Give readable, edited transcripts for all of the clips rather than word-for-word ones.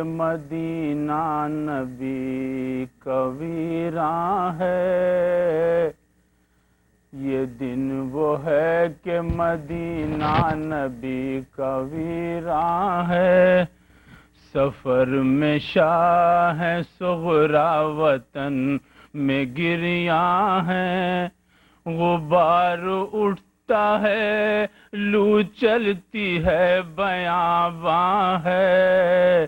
مدینہ نبی کا ویراں ہے، یہ دن وہ ہے کہ مدینہ نبی کا ویراں ہے، سفر میں شاہ صغرا وطن میں گریاں ہے، غبار اٹھتا ہے لو چلتی ہے بیاباں ہے،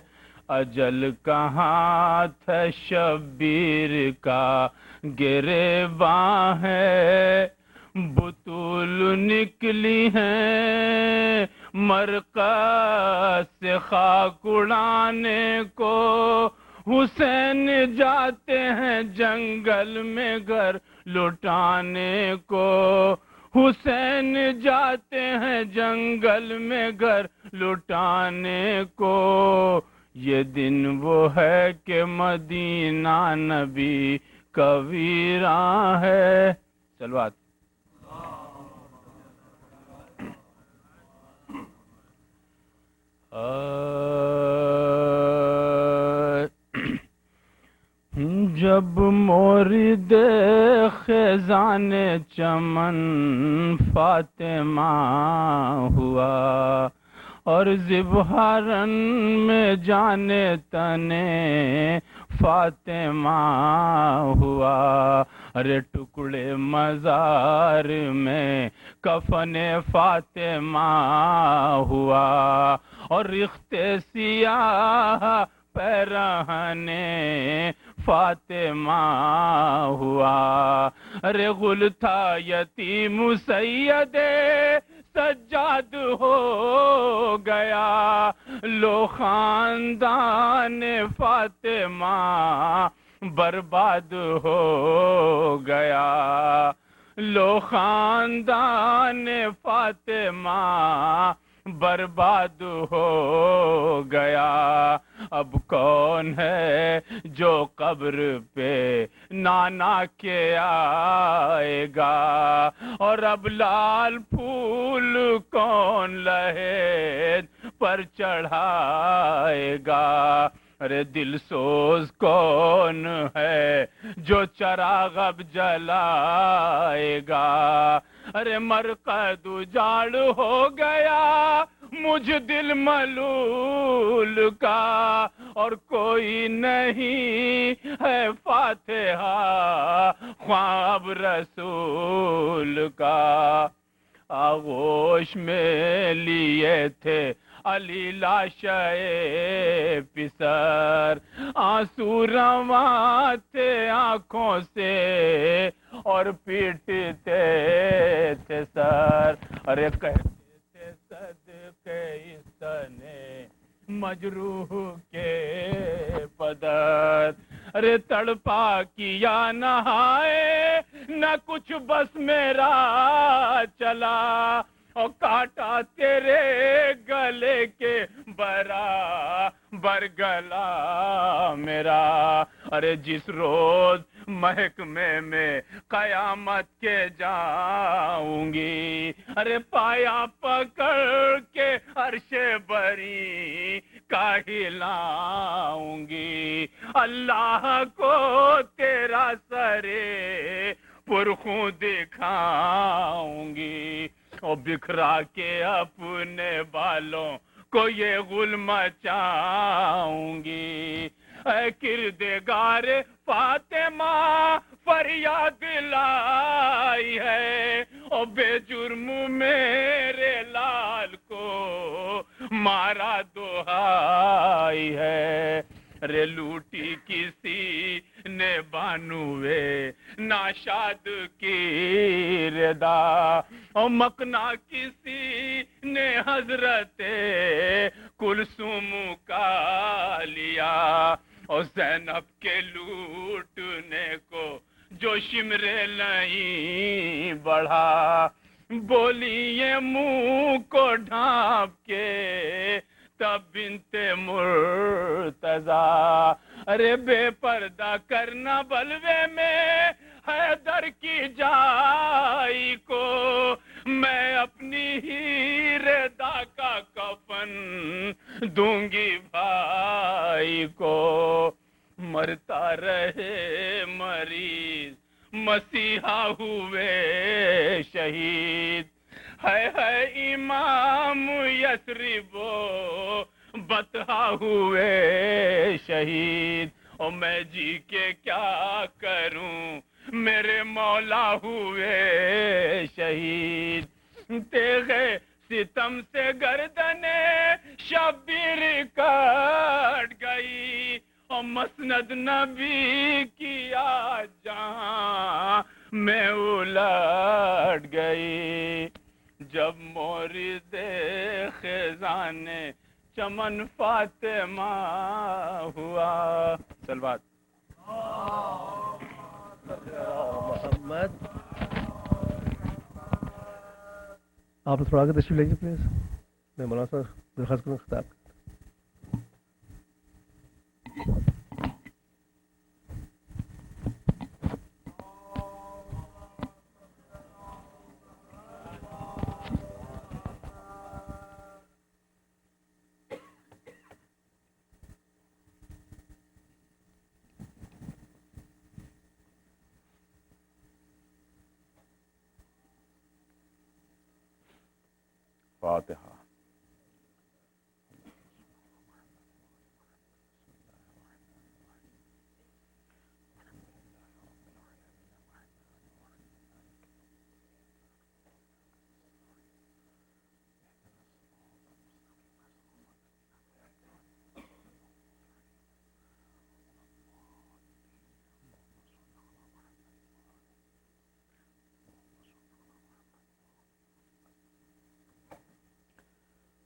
اجل کا ہاتھ ہے شبیر کا گریباں ہے، بطول نکلی ہیں مرکز سے خاک اڑانے کو، حسین جاتے ہیں جنگل میں گھر لٹانے کو، حسین جاتے ہیں جنگل میں گھر لٹانے کو، یہ دن وہ ہے کہ مدینہ نبی کا ویراں ہے۔ چلوات جب مورد خیزان چمن فاطمہ ہوا، اور زبہرن میں جانے تنے فاطمہ ہوا، ارے ٹکڑے مزار میں کفن فاطمہ ہوا، اور رختے سیاہ پیرہن فاطمہ ہوا، ارے غل تھا یتیم سید سجاد ہو گیا، لو خاندان فاطمہ برباد ہو گیا، لو خاندان فاطمہ برباد ہو گیا، اب کون ہے جو قبر پہ نانا کے آئے گا، اور اب لال پھول کون لہد پر چڑھائے گا، ارے دل سوز کون ہے جو چراغ اب جلائے گا، ارے مرقد اجاڑ ہو گیا مجھ دل ملول کا، اور کوئی نہیں ہے فاتحہ خواب رسول کا، آغوش میں لیے تھے علی لاشے پسر، آنسو رواں تھے آنکھوں سے اور پیٹتے تھے سر، ارے کہتے تھے صدقے اس نے مجروح کے پدر، ارے تڑپا کیا نہائے نہ کچھ بس میرا چلا، اور کاٹا تیرے گلے کے برابر گلا میرا، ارے جس روز محکمے میں قیامت کے جاؤں گی، ارے پایا پکڑ کے عرش بری کا ہلاؤں گی، اللہ کو تیرا سرے پرخوں دکھاؤں گی، اور بکھرا کے اپنے بالوں کو یہ غل مچاؤں گی، اے کردگار فاطمہ فریاد لائی ہے، اور بے جرم میرے لال کو مارا دہائی ہے، رے لوٹی کسی نے بانوے ناشاد کی ردا، اور مقنا کسی نے حضرت کلثوم کا لیا، اور زینب کے لوٹنے کو جو شمرے نہیں بڑھا، بولی یہ منہ کو ڈھانپ کے تب بنت مرتضی، ارے بے پردہ کرنا بلوے میں حیدر کی جائی کو، میں اپنی ہی ردا کا کفن دوں گی بھائی کو مرتا رہے مریض مسیحا ہوئے شہید ہے امام یثرب بطحا ہوئے شہید اور میں جی کے کیا کروں میرے مولا ہوئے شہید تیغے ستم سے گردنے شبیر کٹ گئی اور مسند نبی کیا جہاں میں الٹ گئی جب مورد خزان چمن فاطمہ ہوا سلوات محمد. آپ تھوڑا آگے تشریف لے جائیے پلیز. میں مولانا صاحب درخواست کروں خطاب. فاتحہ.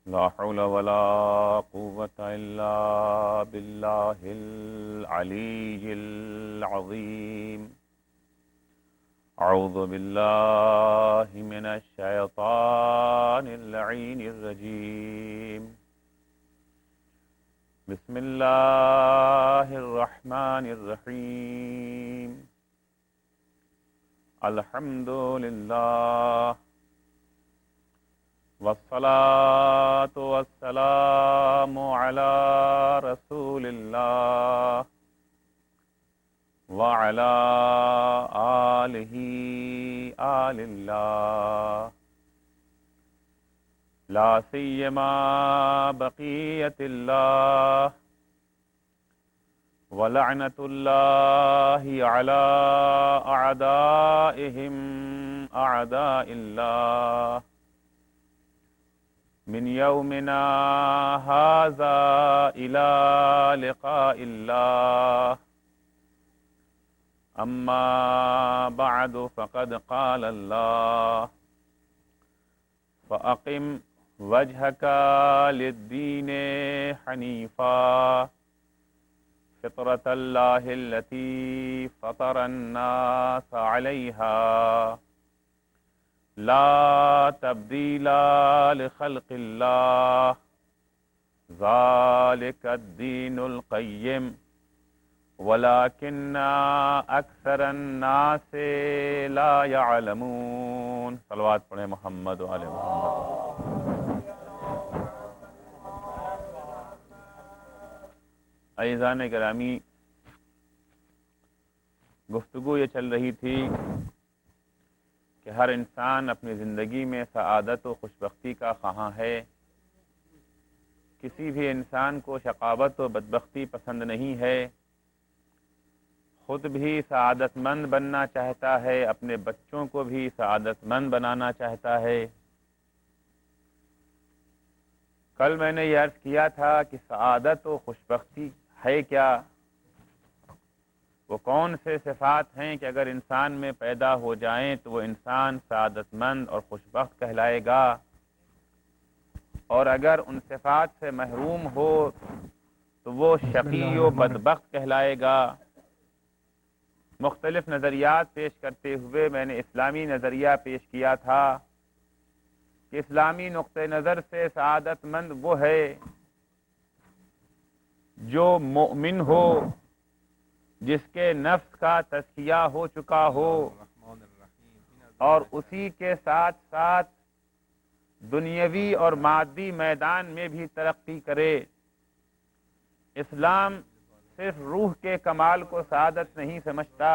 لا حول ولا قوة إلا بالله العلي العظيم. أعوذ بالله من الشيطان اللعين الرجيم. بسم الله الرحمن الرحيم. الحمد لله والصلاة والسلام على رسول الله وعلى آله آل الله لا سيما بقية الله ولعنة الله على أعدائهم أعداء الله من يومنا هذا إلى لقاء الله. أما بعد فقد قال الله فأقم وجهك للدين حنيفا فطرة الله التي فطر الناس عليها لا تبديل لخلق الله ذلك الدين القيم ولكن أكثر الناس لا يعلمون. صلوات پڑھیں محمد و آل محمد. عزیزان گرامی، گفتگو یہ چل رہی تھی کہ ہر انسان اپنی زندگی میں سعادت و خوشبختی کا خواہاں ہے. کسی بھی انسان کو شقاوت و بدبختی پسند نہیں ہے. خود بھی سعادت مند بننا چاہتا ہے، اپنے بچوں کو بھی سعادت مند بنانا چاہتا ہے. کل میں نے یہ عرض کیا تھا کہ سعادت و خوشبختی ہے کیا؟ وہ کون سے صفات ہیں کہ اگر انسان میں پیدا ہو جائیں تو وہ انسان سعادت مند اور خوشبخت کہلائے گا، اور اگر ان صفات سے محروم ہو تو وہ شقی و بدبخت کہلائے گا. مختلف نظریات پیش کرتے ہوئے میں نے اسلامی نظریہ پیش کیا تھا کہ اسلامی نقطہ نظر سے سعادت مند وہ ہے جو مومن ہو، جس کے نفس کا تزکیہ ہو چکا ہو اور اسی کے ساتھ ساتھ دنیاوی اور مادی میدان میں بھی ترقی کرے. اسلام صرف روح کے کمال کو سعادت نہیں سمجھتا،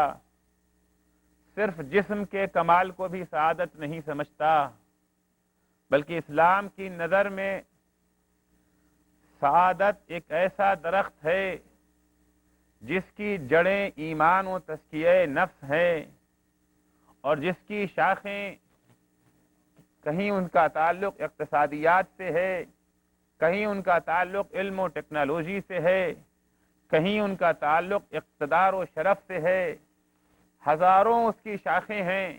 صرف جسم کے کمال کو بھی سعادت نہیں سمجھتا، بلکہ اسلام کی نظر میں سعادت ایک ایسا درخت ہے جس کی جڑیں ایمان و تزکیہ نفس ہے، اور جس کی شاخیں کہیں ان کا تعلق اقتصادیات سے ہے، کہیں ان کا تعلق علم و ٹیکنالوجی سے ہے، کہیں ان کا تعلق اقتدار و شرف سے ہے، ہزاروں اس کی شاخیں ہیں،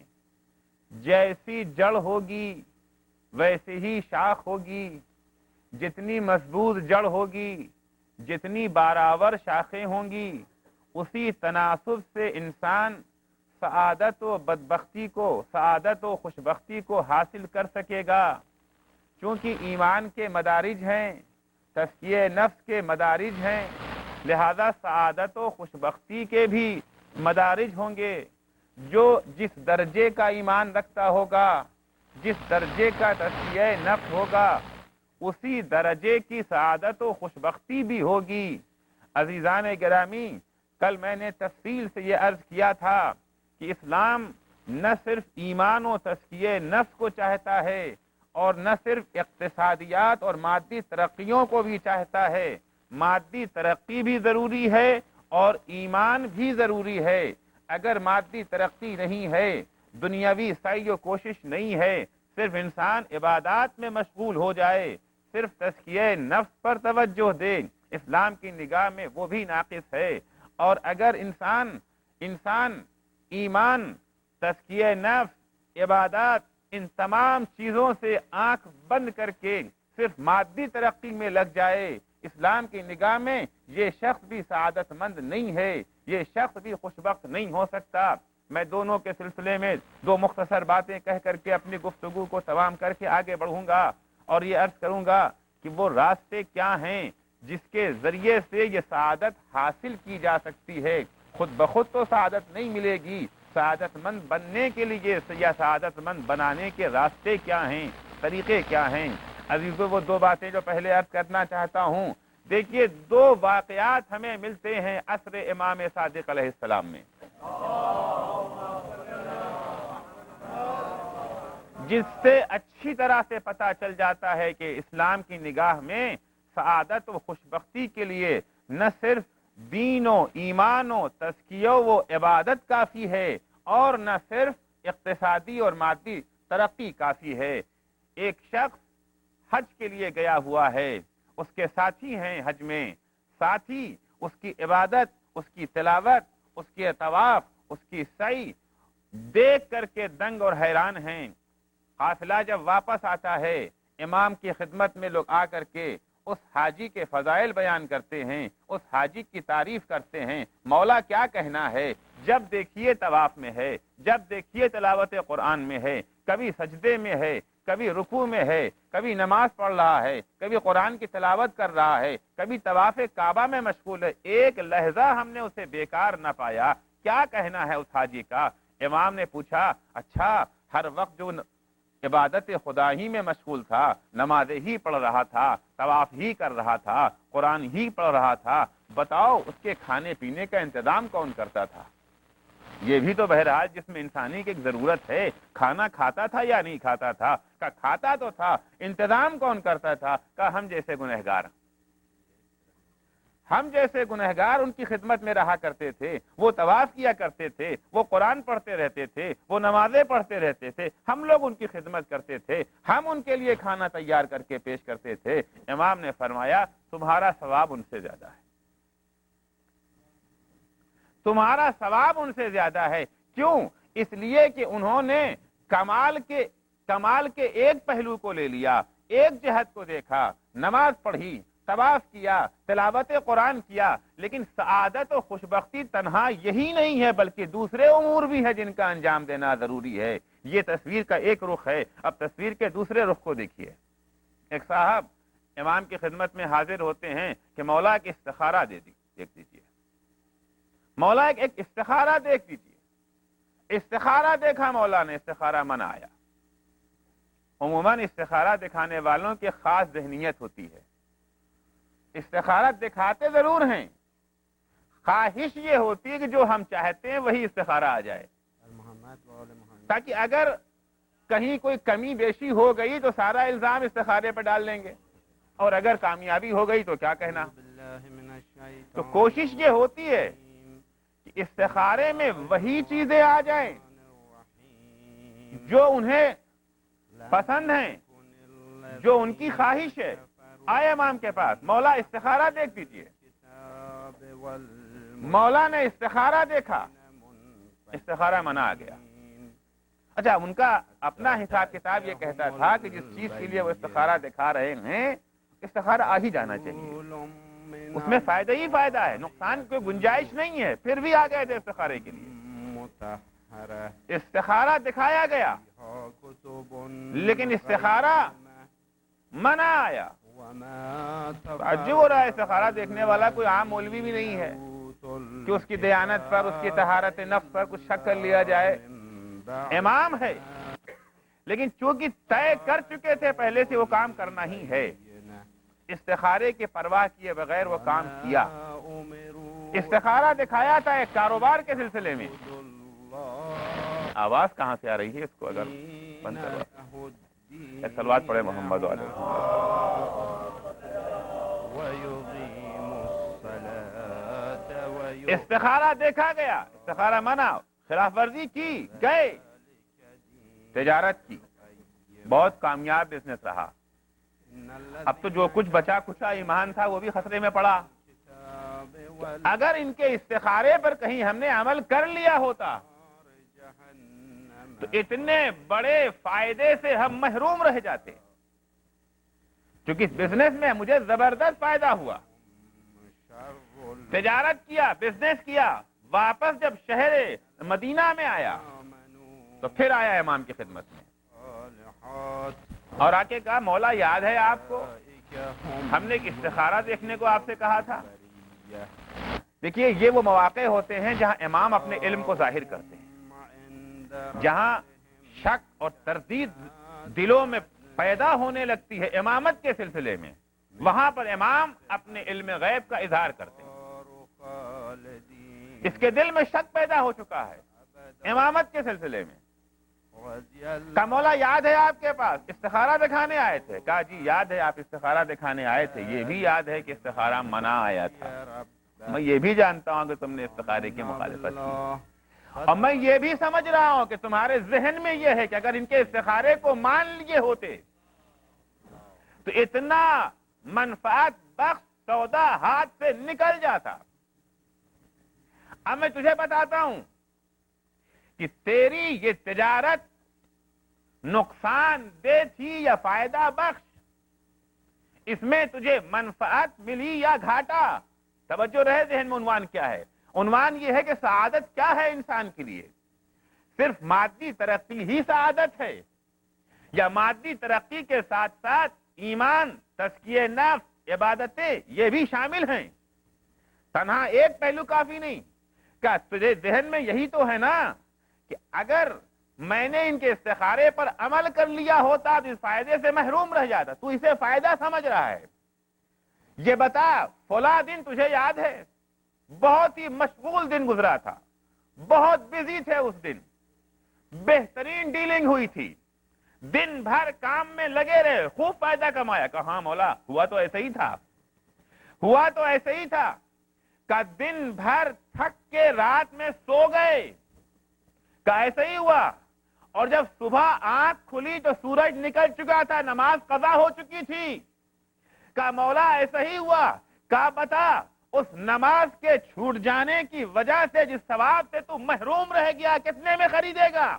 جیسی جڑ ہوگی ویسے ہی شاخ ہوگی، جتنی مضبوط جڑ ہوگی، جتنی بارآور شاخیں ہوں گی، اسی تناسب سے انسان سعادت و بدبختی کو، سعادت و خوشبختی کو حاصل کر سکے گا، چونکہ ایمان کے مدارج ہیں، تزکیہ نفس کے مدارج ہیں، لہذا سعادت و خوشبختی کے بھی مدارج ہوں گے۔ جو جس درجے کا ایمان رکھتا ہوگا، جس درجے کا تزکیہ نفس ہوگا، اسی درجے کی سعادت و خوشبختی بھی ہوگی۔ عزیزان گرامی، کل میں نے تفصیل سے یہ عرض کیا تھا کہ اسلام نہ صرف ایمان و تزکیہ نفس کو چاہتا ہے، اور نہ صرف اقتصادیات اور مادی ترقیوں کو بھی چاہتا ہے۔ مادی ترقی بھی ضروری ہے اور ایمان بھی ضروری ہے۔ اگر مادی ترقی نہیں ہے، دنیاوی سعی و کوشش نہیں ہے، صرف انسان عبادات میں مشغول ہو جائے، صرف تزکیہ نفس پر توجہ دے، اسلام کی نگاہ میں وہ بھی ناقص ہے۔ اور اگر انسان ایمان، تزکیہ نفس، عبادات، ان تمام چیزوں سے آنکھ بند کر کے صرف مادی ترقی میں لگ جائے، اسلام کی نگاہ میں یہ شخص بھی سعادت مند نہیں ہے، یہ شخص بھی خوشبخت نہیں ہو سکتا۔ میں دونوں کے سلسلے میں دو مختصر باتیں کہہ کر کے اپنی گفتگو کو تمام کر کے آگے بڑھوں گا، اور یہ عرض کروں گا کہ وہ راستے کیا ہیں جس کے ذریعے سے یہ سعادت حاصل کی جا سکتی ہے۔ خود بخود تو سعادت نہیں ملے گی، سعادت مند بننے کے لیے یا سعادت مند بنانے کے راستے کیا ہیں، طریقے کیا ہیں۔ عزیزو، وہ دو باتیں جو پہلے عرض کرنا چاہتا ہوں، دیکھیے دو واقعات ہمیں ملتے ہیں عصر امام صادق علیہ السلام میں، جس سے اچھی طرح سے پتہ چل جاتا ہے کہ اسلام کی نگاہ میں سعادت و خوشبختی کے لیے نہ صرف دین و ایمان و تزکیہ و عبادت کافی ہے، اور نہ صرف اقتصادی اور مادی ترقی کافی ہے۔ ایک شخص حج کے لیے گیا ہوا ہے، اس کے ساتھی ہیں حج میں، ساتھی اس کی عبادت، اس کی تلاوت، اس کے طواف، اس کی سعی دیکھ کر کے دنگ اور حیران ہیں۔ قافلہ جب واپس آتا ہے، امام کی خدمت میں لوگ آ کر کے اس حاجی کے فضائل بیان کرتے ہیں، اس حاجی کی تعریف کرتے ہیں۔ مولا کیا کہنا ہے، جب دیکھیے طواف میں ہے، جب دیکھیے تلاوت قرآن میں ہے، کبھی سجدے میں ہے، کبھی رکوع میں ہے، کبھی نماز پڑھ رہا ہے، کبھی قرآن کی تلاوت کر رہا ہے، کبھی طواف کعبہ میں مشغول ہے، ایک لحظہ ہم نے اسے بیکار نہ پایا۔ کیا کہنا ہے اس حاجی کا؟ امام نے پوچھا، اچھا ہر وقت جو عبادت خدا ہی میں مشغول تھا، نمازیں ہی پڑھ رہا تھا، طواف ہی کر رہا تھا، قرآن ہی پڑھ رہا تھا، بتاؤ اس کے کھانے پینے کا انتظام کون کرتا تھا؟ یہ بھی تو بہرحال جس میں انسانی کی ایک ضرورت ہے، کھانا کھاتا تھا یا نہیں کھاتا تھا؟ کہ کھاتا تو تھا، انتظام کون کرتا تھا؟ کہ ہم جیسے گنہگار، ہم جیسے گنہگار ان کی خدمت میں رہا کرتے تھے، وہ طواف کیا کرتے تھے، وہ قرآن پڑھتے رہتے تھے، وہ نمازیں پڑھتے رہتے تھے، ہم لوگ ان کی خدمت کرتے تھے، ہم ان کے لیے کھانا تیار کر کے پیش کرتے تھے۔ امام نے فرمایا، تمہارا ثواب ان سے زیادہ ہے، تمہارا ثواب ان سے زیادہ ہے۔ کیوں؟ اس لیے کہ انہوں نے کمال کے ایک پہلو کو لے لیا، ایک جہت کو دیکھا، نماز پڑھی، طواف کیا، تلاوت قرآن کیا، لیکن سعادت و خوشبختی تنہا یہی نہیں ہے، بلکہ دوسرے امور بھی ہیں جن کا انجام دینا ضروری ہے۔ یہ تصویر کا ایک رخ ہے، اب تصویر کے دوسرے رخ کو دیکھیے۔ ایک صاحب امام کی خدمت میں حاضر ہوتے ہیں کہ مولا ایک استخارہ دیکھ دیجیے، مولا ایک استخارہ دیکھ دیجیے۔ استخارہ دیکھا مولا نے، استخارہ من آیا۔ عموماً استخارہ دکھانے والوں کی خاص ذہنیت ہوتی ہے، استخارت دکھاتے ضرور ہیں، خواہش یہ ہوتی ہے کہ جو ہم چاہتے ہیں وہی استخارہ آ جائے، تاکہ اگر کہیں کوئی کمی بیشی ہو گئی تو سارا الزام استخارے پہ ڈال لیں گے، اور اگر کامیابی ہو گئی تو کیا کہنا۔ تو کوشش یہ ہوتی ہے کہ استخارے میں وہی چیزیں آ جائیں جو انہیں پسند ہیں، جو ان کی خواہش ہے۔ آئے امام کے پاس، مولا استخارہ دیکھ دیجئے۔ مولا نے استخارہ دیکھا، استخارہ منع آ گیا۔ اچھا، ان کا اپنا حساب کتاب یہ کہتا تھا کہ جس چیز کے لیے وہ استخارہ دکھا رہے ہیں استخارہ آ ہی جانا چاہیے، اس میں فائدہ ہی فائدہ ہے، نقصان کوئی گنجائش نہیں ہے، پھر بھی آ گئے تھے استخارے کے لیے۔ استخارہ دکھایا گیا لیکن استخارہ منع آیا۔ تعجب ہو رہا ہے، استخارہ دیکھنے والا کوئی عام مولوی بھی نہیں ہے کہ اس کی دیانت پر، اس کی طہارت نفس پر کچھ شک کر لیا جائے۔ امام ہے لیکن چونکہ طے کر چکے تھے پہلے سے وہ کام کرنا ہی ہے، استخارے کی پرواہ کیے بغیر وہ کام کیا۔ استخارہ دکھایا تھا ایک کاروبار کے سلسلے میں۔ آواز کہاں سے آ رہی ہے اس کو اگر بند کروا، صلوات پڑھے محمد علیہ۔ استخارہ دیکھا گیا، استخارہ منع، خلاف ورزی کی، گئے، تجارت کی، بہت کامیاب بزنس رہا۔ اب تو جو کچھ بچا کچھا ایمان تھا وہ بھی خطرے میں پڑا۔ اگر ان کے استخارے پر کہیں ہم نے عمل کر لیا ہوتا تو اتنے بڑے فائدے سے ہم محروم رہ جاتے، کیونکہ اس بزنس میں مجھے زبردست فائدہ ہوا۔ تجارت کیا، بزنس کیا، واپس جب شہر مدینہ میں آیا تو پھر آیا امام کی خدمت میں اور آ کے کہا مولا یاد ہے آپ کو ہم نے ایک استخارہ دیکھنے کو آپ سے کہا تھا۔ دیکھیے یہ وہ مواقع ہوتے ہیں جہاں امام اپنے علم کو ظاہر کرتے ہیں، جہاں شک اور تردید دلوں میں پیدا ہونے لگتی ہے امامت کے سلسلے میں، وہاں پر امام اپنے علم غیب کا اظہار کرتے ہیں۔ اس کے دل میں شک پیدا ہو چکا ہے امامت کے سلسلے میں، کہا مولا یاد ہے آپ کے پاس استخارہ دکھانے آئے تھے؟ کہا جی یاد ہے آپ استخارہ دکھانے آئے تھے، یہ بھی یاد ہے کہ استخارہ منع آیا تھا، میں یہ بھی جانتا ہوں کہ تم نے استخارے کی مخالفت کی، اور میں یہ بھی سمجھ رہا ہوں کہ تمہارے ذہن میں یہ ہے کہ اگر ان کے استخارے کو مان لیے ہوتے تو اتنا منفعت بخش سودا ہاتھ سے نکل جاتا۔ اب میں تجھے بتاتا ہوں کہ تیری یہ تجارت نقصان دہ تھی یا فائدہ بخش، اس میں تجھے منفعت ملی یا گھاٹا۔ توجہ رہے ذہن میں عنوان کیا ہے؟ عنوان یہ ہے کہ سعادت کیا ہے انسان کے لیے؟ صرف مادی ترقی ہی سعادت ہے یا مادی ترقی کے ساتھ ساتھ ایمان، تزکیہ نفس، عبادتیں یہ بھی شامل ہیں؟ تنہا ایک پہلو کافی نہیں۔ کیا تجھے ذہن میں یہی تو ہے نا کہ اگر میں نے ان کے استخارے پر عمل کر لیا ہوتا تو اس فائدے سے محروم رہ جاتا؟ تو اسے فائدہ سمجھ رہا ہے۔ یہ بتا فلاں دن تجھے یاد ہے بہت ہی مشغول دن گزرا تھا، بہت بزی تھے اس دن، بہترین ڈیلنگ ہوئی تھی، دن بھر کام میں لگے رہے، خوب فائدہ کمایا؟ کہا ہاں مولا ہوا تو ایسے ہی تھا، ہوا تو ایسے ہی تھا۔ کہ دن بھر تھک کے رات میں سو گئے؟ کہ ایسے ہی ہوا؟ اور جب صبح آنکھ کھلی تو سورج نکل چکا تھا، نماز قضا ہو چکی تھی؟ کہ مولا ایسا ہی ہوا؟ کہ بتا اس نماز کے چھوٹ جانے کی وجہ سے جس ثواب سے تو محروم رہ گیا کتنے میں خریدے گا؟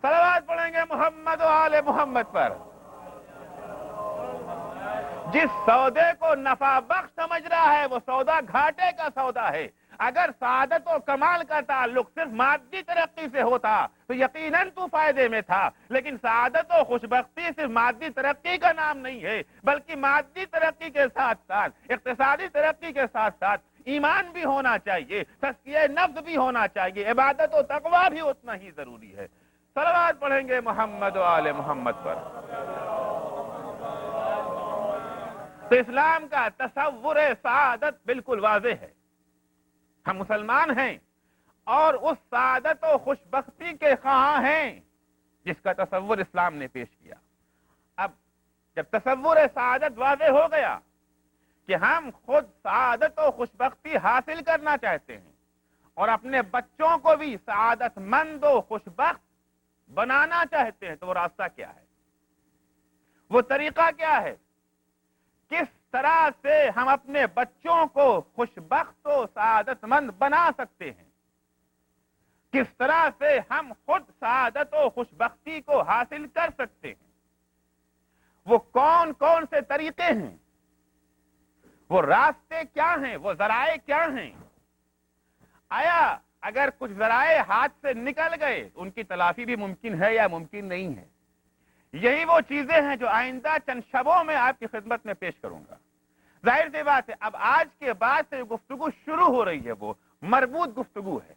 صلوات پڑھیں گے محمد و آل محمد پر۔ جس سودے کو نفع بخش سمجھ رہا ہے وہ سودا گھاٹے کا سودا ہے۔ اگر سعادت و کمال کا تعلق صرف مادی ترقی سے ہوتا تو یقیناً تو فائدے میں تھا، لیکن سعادت و خوشبختی صرف مادی ترقی کا نام نہیں ہے، بلکہ مادی ترقی کے ساتھ ساتھ اقتصادی ترقی کے ساتھ ساتھ ایمان بھی ہونا چاہیے، تزکیہ نفس بھی ہونا چاہیے، عبادت و تقویٰ بھی اتنا ہی ضروری ہے۔ صلوات پڑھیں گے محمد و آل محمد پر۔ تو اسلام کا تصور سعادت بالکل واضح ہے. ہم مسلمان ہیں اور اس سعادت و خوشبختی کے خواہاں ہیں جس کا تصور اسلام نے پیش کیا. اب جب تصور سعادت واضح ہو گیا کہ ہم خود سعادت و خوشبختی حاصل کرنا چاہتے ہیں اور اپنے بچوں کو بھی سعادت مند و خوشبخت بنانا چاہتے ہیں، تو وہ راستہ کیا ہے، وہ طریقہ کیا ہے، کس طرح سے ہم اپنے بچوں کو خوشبخت و سعادت مند بنا سکتے ہیں، کس طرح سے ہم خود سعادت و خوشبختی کو حاصل کر سکتے ہیں، وہ کون کون سے طریقے ہیں، وہ راستے کیا ہیں، وہ ذرائع کیا ہیں. آیا اگر کچھ ذرائع ہاتھ سے نکل گئے ان کی تلافی بھی ممکن ہے یا ممکن نہیں ہے؟ یہی وہ چیزیں ہیں جو آئندہ چند شبوں میں آپ کی خدمت میں پیش کروں گا. ظاہر سی بات ہے اب آج کے بعد سے گفتگو شروع ہو رہی ہے وہ مربوط گفتگو ہے.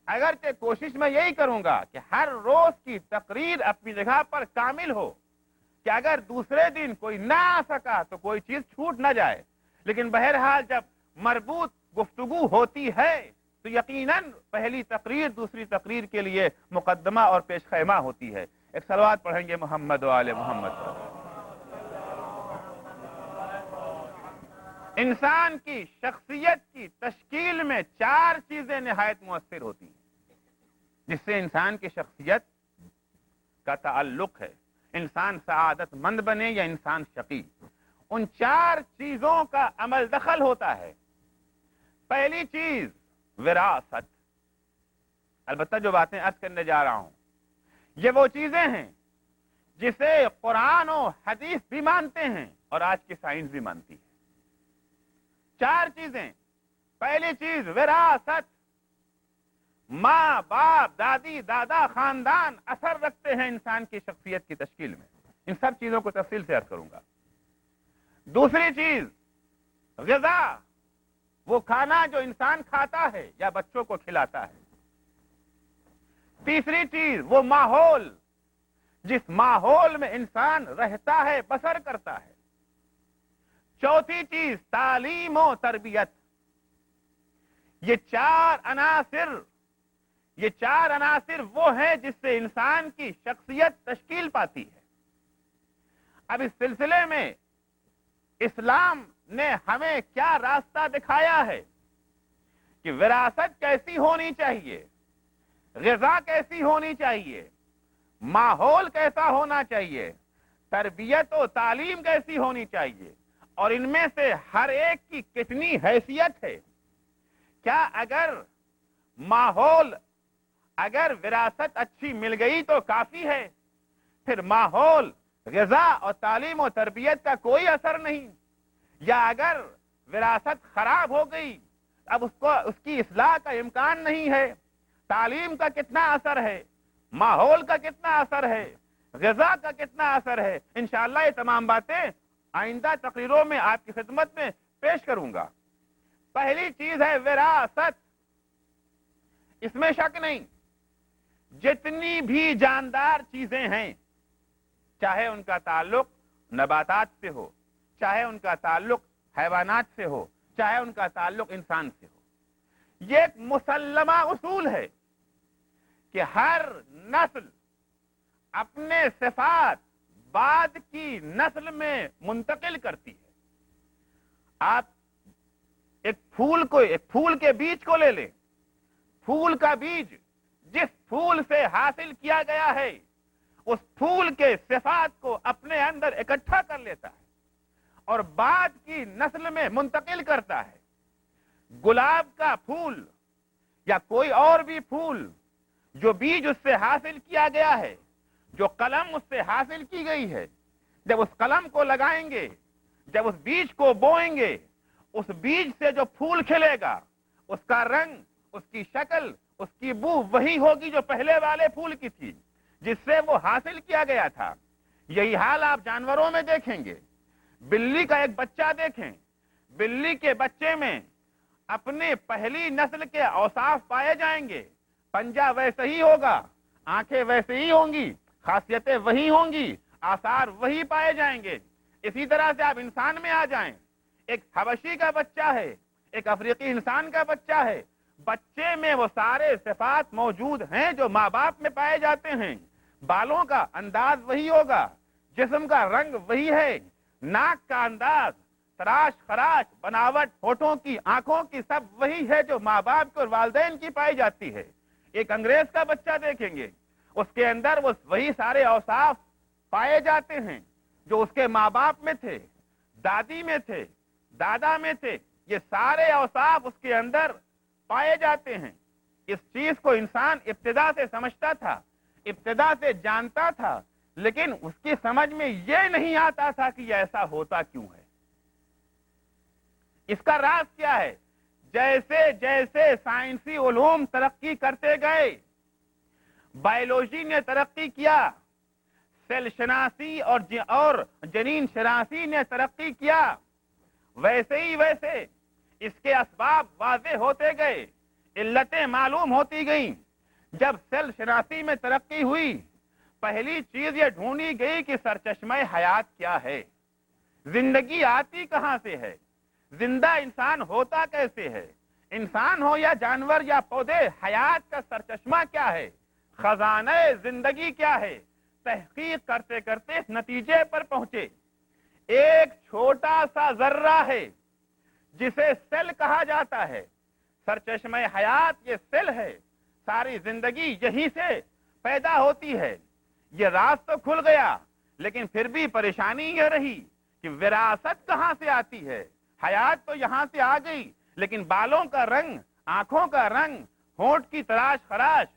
اگرچہ کوشش میں یہی کروں گا کہ ہر روز کی تقریر اپنی جگہ پر کامل ہو کہ اگر دوسرے دن کوئی نہ آ سکا تو کوئی چیز چھوٹ نہ جائے، لیکن بہرحال جب مربوط گفتگو ہوتی ہے تو یقیناً پہلی تقریر دوسری تقریر کے لیے مقدمہ اور پیش خیمہ ہوتی ہے. ایک صلوات پڑھیں گے محمد و آل محمد. انسان کی شخصیت کی تشکیل میں 4 چیزیں نہایت مؤثر ہوتی ہیں جس سے انسان کی شخصیت کا تعلق ہے، انسان سعادت مند بنے یا انسان شقی. ان 4 چیزوں کا عمل دخل ہوتا ہے. پہلی چیز وراثت. البتہ جو باتیں عرض کرنے جا رہا ہوں یہ وہ چیزیں ہیں جسے قرآن و حدیث بھی مانتے ہیں اور آج کی سائنس بھی مانتی ہے. 4 چیزیں. پہلی چیز وراثت. ماں باپ دادی دادا خاندان اثر رکھتے ہیں انسان کی شخصیت کی تشکیل میں. ان سب چیزوں کو تفصیل سے عرض کروں گا. دوسری چیز غذا، وہ کھانا جو انسان کھاتا ہے یا بچوں کو کھلاتا ہے. تیسری چیز وہ ماحول، جس ماحول میں انسان رہتا ہے بسر کرتا ہے. چوتھی چیز تعلیم و تربیت. یہ 4 عناصر وہ ہیں جس سے انسان کی شخصیت تشکیل پاتی ہے. اب اس سلسلے میں اسلام نے ہمیں کیا راستہ دکھایا ہے کہ وراثت کیسی ہونی چاہیے، غذا کیسی ہونی چاہیے، ماحول کیسا ہونا چاہیے، تربیت و تعلیم کیسی ہونی چاہیے، اور ان میں سے ہر ایک کی کتنی حیثیت ہے. کیا اگر وراثت اچھی مل گئی تو کافی ہے، پھر ماحول غذا اور تعلیم و تربیت کا کوئی اثر نہیں، یا اگر وراثت خراب ہو گئی اب اس کی اصلاح کا امکان نہیں ہے، تعلیم کا کتنا اثر ہے، ماحول کا کتنا اثر ہے، غذا کا کتنا اثر ہے. انشاءاللہ یہ تمام باتیں آئندہ تقریروں میں آپ کی خدمت میں پیش کروں گا. پہلی چیز ہے وراثت. اس میں شک نہیں، جتنی بھی جاندار چیزیں ہیں چاہے ان کا تعلق نباتات سے ہو، چاہے ان کا تعلق حیوانات سے ہو، چاہے ان کا تعلق انسان سے ہو، یہ ایک مسلمہ اصول ہے کہ ہر نسل اپنے صفات بعد کی نسل میں منتقل کرتی ہے. آپ ایک پھول کے بیج کو لے لیں. پھول کا بیج جس پھول سے حاصل کیا گیا ہے اس پھول کے صفات کو اپنے اندر اکٹھا کر لیتا ہے اور بعد کی نسل میں منتقل کرتا ہے. گلاب کا پھول یا کوئی اور بھی پھول جو بیج اس سے حاصل کیا گیا ہے، جو قلم اس سے حاصل کی گئی ہے، جب اس قلم کو لگائیں گے، جب اس بیج کو بوئیں گے، اس بیج سے جو پھول کھلے گا اس کا رنگ، اس کی شکل، اس کی بو وہی ہوگی جو پہلے والے پھول کی تھی جس سے وہ حاصل کیا گیا تھا. یہی حال آپ جانوروں میں دیکھیں گے. بلی کا ایک بچہ دیکھیں، بلی کے بچے میں اپنے پہلی نسل کے اوصاف پائے جائیں گے. پنجہ ویسے ہی ہوگا، آنکھیں ویسے ہی ہوں گی، خاصیتیں وہی ہوں گی، آثار وہی پائے جائیں گے. اسی طرح سے آپ انسان میں آ جائیں، ایک حبشی کا بچہ ہے، ایک افریقی انسان کا بچہ ہے، بچے میں وہ سارے صفات موجود ہیں جو ماں باپ میں پائے جاتے ہیں۔ بالوں کا انداز وہی ہوگا، جسم کا رنگ وہی ہے، ناک کا انداز، تراش خراش، بناوٹ، ہونٹوں کی، آنکھوں کی، سب وہی ہے جو ماں باپ کے اور والدین کی پائی جاتی ہے۔ ایک انگریز کا بچہ دیکھیں گے، اس کے اندر وہ وہی سارے اوصاف پائے جاتے ہیں جو اس کے ماں باپ میں تھے، دادی میں تھے، دادا میں تھے، یہ سارے اوصاف اس کے اندر پائے جاتے ہیں۔ اس چیز کو انسان ابتدا سے سمجھتا تھا، ابتدا سے جانتا تھا، لیکن اس کی سمجھ میں یہ نہیں آتا تھا کہ یہ ایسا ہوتا کیوں ہے۔ اس کا راز کیا ہے؟ جیسے جیسے سائنسی علوم ترقی کرتے گئے، بایولوجی نے ترقی کیا، سیل شناسی اور جنین شناسی نے ترقی کیا، ویسے ہی ویسے اس کے اسباب واضح ہوتے گئے، علتیں معلوم ہوتی گئیں۔ جب سیل شناسی میں ترقی ہوئی، پہلی چیز یہ ڈھونڈی گئی کہ سرچشمہ حیات کیا ہے، زندگی آتی کہاں سے ہے، زندہ انسان ہوتا کیسے ہے، انسان ہو یا جانور یا پودے، حیات کا سرچشمہ کیا ہے، خزانہ زندگی کیا ہے۔ تحقیق کرتے کرتے اس نتیجے پر پہنچے، ایک چھوٹا سا ذرہ ہے جسے سیل کہا جاتا ہے، سرچشمہ حیات یہ سیل ہے، ساری زندگی یہی سے پیدا ہوتی ہے۔ یہ راز تو کھل گیا، لیکن پھر بھی پریشانی یہ رہی کہ وراثت کہاں سے آتی ہے۔ حیات تو یہاں سے آ گئی، لیکن بالوں کا رنگ، آنکھوں کا رنگ، ہونٹ کی تراش خراش،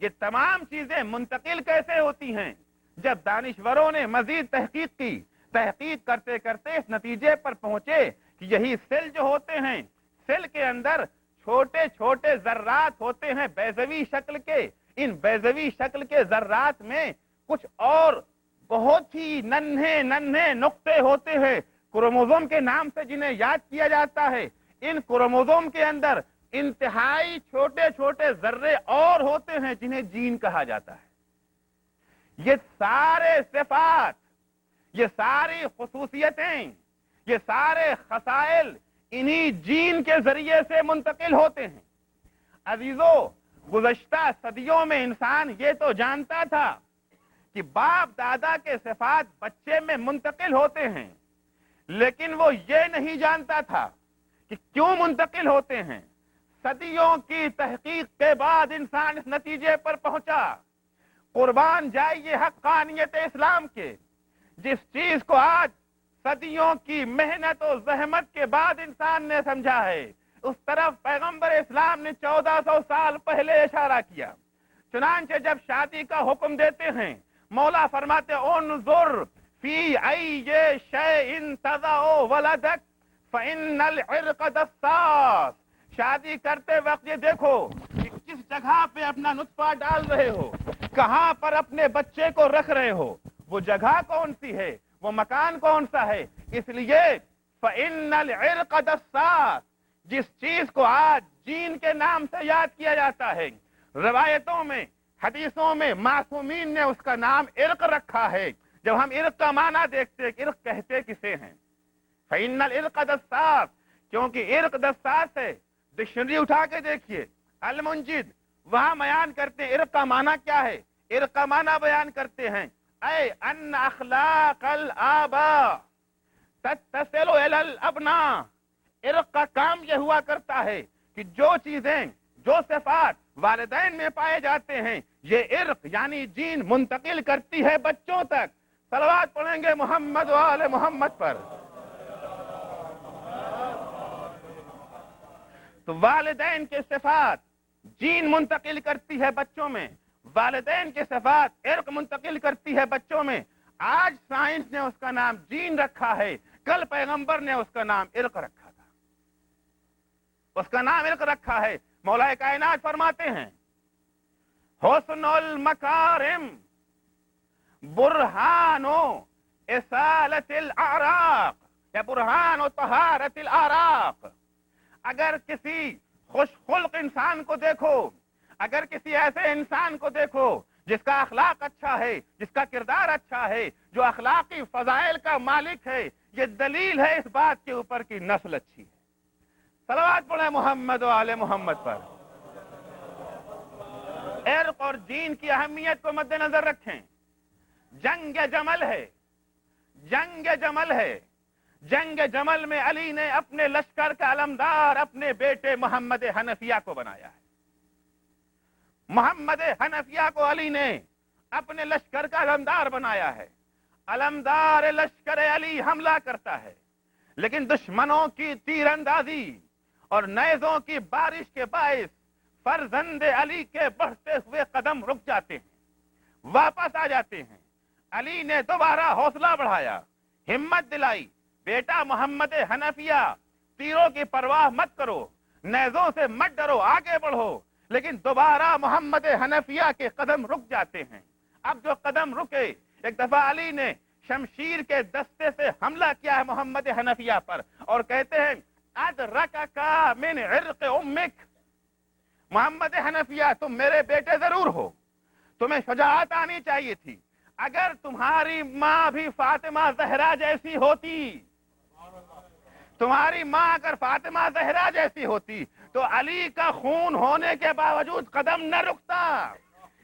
یہ تمام چیزیں منتقل کیسے ہوتی ہیں؟ جب دانشوروں نے مزید تحقیق کی، تحقیق کرتے کرتے اس نتیجے پر پہنچے کہ یہی سیل جو ہوتے ہیں، سیل کے اندر چھوٹے چھوٹے ذرات ہوتے ہیں بیضوی شکل کے، ان بیضوی شکل کے ذرات میں کچھ اور بہت ہی ننھے ننھے نقطے ہوتے ہیں، کروموزوم کے نام سے جنہیں یاد کیا جاتا ہے۔ ان کروموزوم کے اندر انتہائی چھوٹے چھوٹے ذرے اور ہوتے ہیں جنہیں جین کہا جاتا ہے۔ یہ سارے صفات، یہ ساری خصوصیتیں، یہ سارے خصائل انہی جین کے ذریعے سے منتقل ہوتے ہیں۔ عزیزو، گزشتہ صدیوں میں انسان یہ تو جانتا تھا کہ باپ دادا کے صفات بچے میں منتقل ہوتے ہیں، لیکن وہ یہ نہیں جانتا تھا کہ کیوں منتقل ہوتے ہیں۔ صدیوں کی تحقیق کے بعد انسان اس نتیجے پر پہنچا، قربان جائیے حقانیت اسلام کے، جس چیز کو آج صدیوں کی محنت و زحمت کے بعد انسان نے سمجھا ہے، اس طرف پیغمبر اسلام نے 1400 سال پہلے اشارہ کیا۔ چنانچہ جب شادی کا حکم دیتے ہیں، مولا فرماتے انظر فی ای شیء تضع ولدک فإن العرق دساس۔ شادی کرتے وقت یہ دیکھو کہ کس جگہ پہ اپنا نطفہ ڈال رہے ہو، کہاں پر اپنے بچے کو رکھ رہے ہو، وہ جگہ کون سی ہے، وہ مکان کون سا ہے۔ اس لیے فإن العرق دساس، جس چیز کو آج جین کے نام سے یاد کیا جاتا ہے، روایتوں میں، حدیثوں میں معصومین نے اس کا نام عرق رکھا ہے۔ جب ہم عرق کا معنی دیکھتے ہیں، عرق کہتے کسے ہیں؟ فإن العرق دساس، کیونکہ عرق دساس ہے۔ ڈکشنری اٹھا کے دیکھیے، المنجد، وہاں بیان کرتے ہیں عرق کا معنی کیا ہے۔ عرق کا معنی بیان کرتے ہیں اے ان اخلاق الآباء تتصل الی الابناء۔ عرق کا کام یہ ہوا کرتا ہے کہ جو چیزیں، جو صفات والدین میں پائے جاتے ہیں، یہ عرق یعنی جین منتقل کرتی ہے بچوں تک۔ صلوات پڑھیں گے محمد و آل محمد پر۔ تو والدین کے صفات جین منتقل کرتی ہے بچوں میں، والدین کے صفات عرق منتقل کرتی ہے بچوں میں۔ آج سائنس نے اس کا نام جین رکھا ہے، کل پیغمبر نے اس کا نام عرق رکھا تھا، اس کا نام عرق رکھا ہے۔ مولا کائنات فرماتے ہیں حسن المکارم برہان اصالت الاعراق، یا برہان و طہارت الاعراق۔ اگر کسی خوش خلق انسان کو دیکھو، اگر کسی ایسے انسان کو دیکھو جس کا اخلاق اچھا ہے، جس کا کردار اچھا ہے، جو اخلاقی فضائل کا مالک ہے، یہ دلیل ہے اس بات کے اوپر کہ نسل اچھی ہے۔ صلوات پڑھیں محمد و آل محمد پر۔ عرق اور دین کی اہمیت کو مد نظر رکھیں۔ جنگ جمل ہے، جنگ جمل ہے، جنگ جمل میں علی نے اپنے لشکر کا علمدار اپنے بیٹے محمد حنفیہ کو بنایا ہے۔ محمد حنفیہ کو علی نے اپنے لشکر کا علمدار بنایا ہے۔ علمدار لشکر علی حملہ کرتا ہے، لیکن دشمنوں کی تیر اندازی اور نیزوں کی بارش کے باعث فرزند علی کے بڑھتے ہوئے قدم رک جاتے ہیں، واپس آ جاتے ہیں۔ علی نے دوبارہ حوصلہ بڑھایا، ہمت دلائی، بیٹا محمد حنفیہ تیروں کی پرواہ مت کرو، نیزوں سے مت ڈرو، آگے بڑھو۔ لیکن دوبارہ محمد حنفیہ کے قدم رک جاتے ہیں۔ اب جو قدم رکے، ایک دفعہ علی نے شمشیر کے دستے سے حملہ کیا ہے محمد حنفیہ پر، اور کہتے ہیں ادرکک من عرق امک، محمد حنفیہ تم میرے بیٹے ضرور ہو، تمہیں شجاعت آنی چاہیے تھی۔ اگر تمہاری ماں بھی فاطمہ زہرا جیسی ہوتی، تمہاری ماں اگر فاطمہ زہرا جیسی ہوتی تو علی کا خون ہونے کے باوجود قدم نہ رکتا۔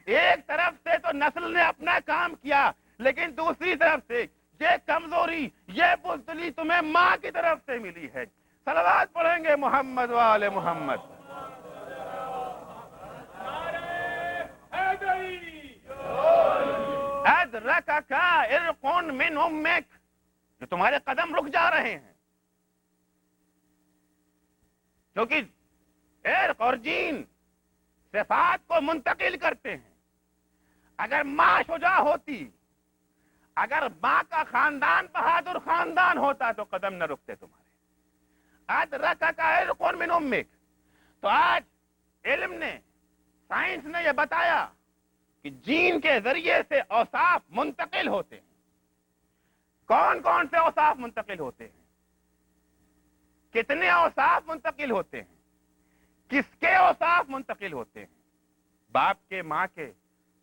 ایک طرف سے تو نسل نے اپنا کام کیا، لیکن دوسری طرف سے یہ کمزوری، یہ بزدلی تمہیں ماں کی طرف سے ملی ہے۔ صلوات پڑھیں گے محمد و آل محمد۔ ادرکک عرق من امک، جو تمہارے قدم رک جا رہے ہیں، کیونکہ عرق اور جین صفات کو منتقل کرتے ہیں۔ اگر ماں شجاع ہوتی، اگر ماں کا خاندان بہادر خاندان ہوتا تو قدم نہ رکتے تمہارے۔ ادرکک عرق من امک۔ تو آج علم نے، سائنس نے یہ بتایا کہ جین کے ذریعے سے اوصاف منتقل ہوتے ہیں۔ کون کون سے اوصاف منتقل ہوتے ہیں؟ کتنے اوصاف منتقل ہوتے ہیں؟ کس کے اوصاف منتقل ہوتے ہیں؟ باپ کے، ماں کے،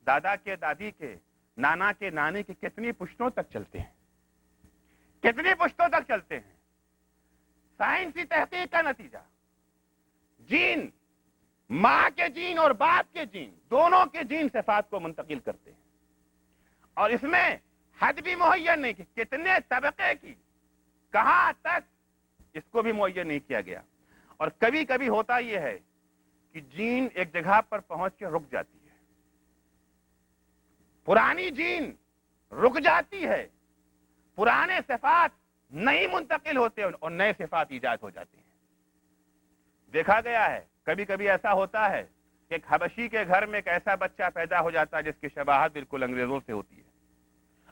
دادا کے، دادی کے، نانا کے، نانی کے، کتنی پشتوں تک چلتے ہیں؟ کتنی پشتوں تک چلتے ہیں؟ سائنسی تحقیق کا نتیجہ، جین، ماں کے جین اور باپ کے جین، دونوں کے جین صفات کو منتقل کرتے ہیں۔ اور اس میں حد بھی معین نہیں کہ کتنے طبقے کی، کہاں تک، اس کو بھی معین نہیں کیا گیا۔ اور کبھی کبھی ہوتا یہ ہے کہ جین ایک جگہ پر پہنچ کے رک جاتی ہے، پرانی جین رک جاتی ہے، پرانے صفات نہیں منتقل ہوتے اور نئے صفات ایجاد ہو جاتے ہیں۔ دیکھا گیا ہے کبھی کبھی ایسا ہوتا ہے کہ ایک حبشی کے گھر میں ایک ایسا بچہ پیدا ہو جاتا ہے جس کی شباہت بالکل انگریزوں سے ہوتی ہے۔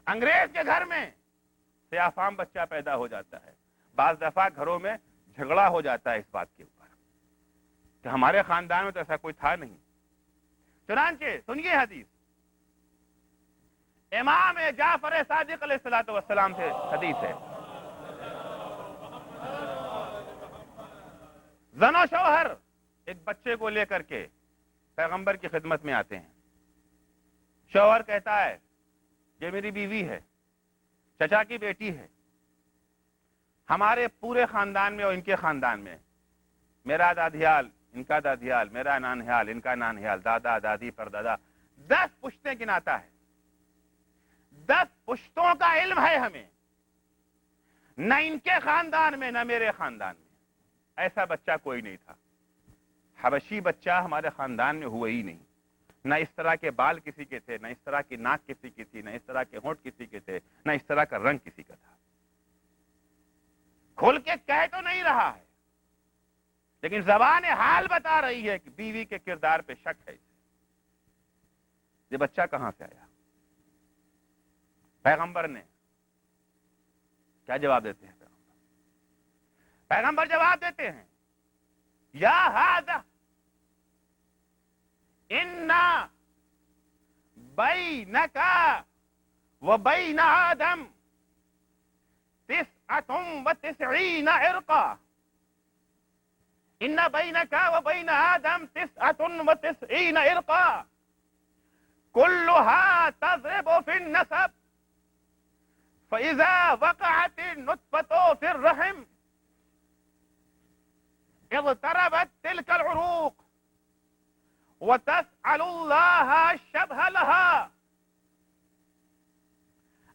انگریز کے گھر میں سیاہ فام بچہ پیدا ہو جاتا ہے۔ بعض دفعہ گھروں میں جھگڑا ہو جاتا ہے اس بات کے اوپر کہ ہمارے خاندان میں تو ایسا کوئی تھا نہیں۔ چنانچہ سنیے حدیث، امام جعفر صادق علیہ الصلوۃ والسلام سے حدیث ہے، زن و شوہر ایک بچے کو لے کر کے پیغمبر کی خدمت میں آتے ہیں۔ شوہر کہتا ہے یہ میری بیوی ہے، چچا کی بیٹی ہے، ہمارے پورے خاندان میں اور ان کے خاندان میں میرا دادیال، ان کا دادیال، میرا نانہال، ان کا نانہال، دادا دادی پردادا، 10 پشتیں گناتا ہے۔ 10 پشتوں کا علم ہے ہمیں، نہ ان کے خاندان میں نہ میرے خاندان میں ایسا بچہ کوئی نہیں تھا۔ حبشی بچہ ہمارے خاندان میں ہوا ہی نہیں، نہ اس طرح کے بال کسی کے تھے، نہ اس طرح کی ناک کسی کی تھی، نہ اس طرح کے ہونٹ کسی کے تھے، نہ اس طرح کا رنگ کسی کا تھا۔ کھل کے کہہ تو نہیں رہا ہے، لیکن زبان حال بتا رہی ہے کہ بیوی کے کردار پہ شک ہے۔ یہ بچہ کہاں سے آیا؟ پیغمبر نے کیا جواب دیتے ہیں؟ پیغمبر جواب دیتے ہیں، یا ھذا انا بینک و بین آدم 99 عرقا، ان بینک و بین آدم 99 عرقا، كلها تضرب في النسب فإذا وقعت النطفة في الرحم اضطربت تلك العروق وتسأل الله الشبه لها.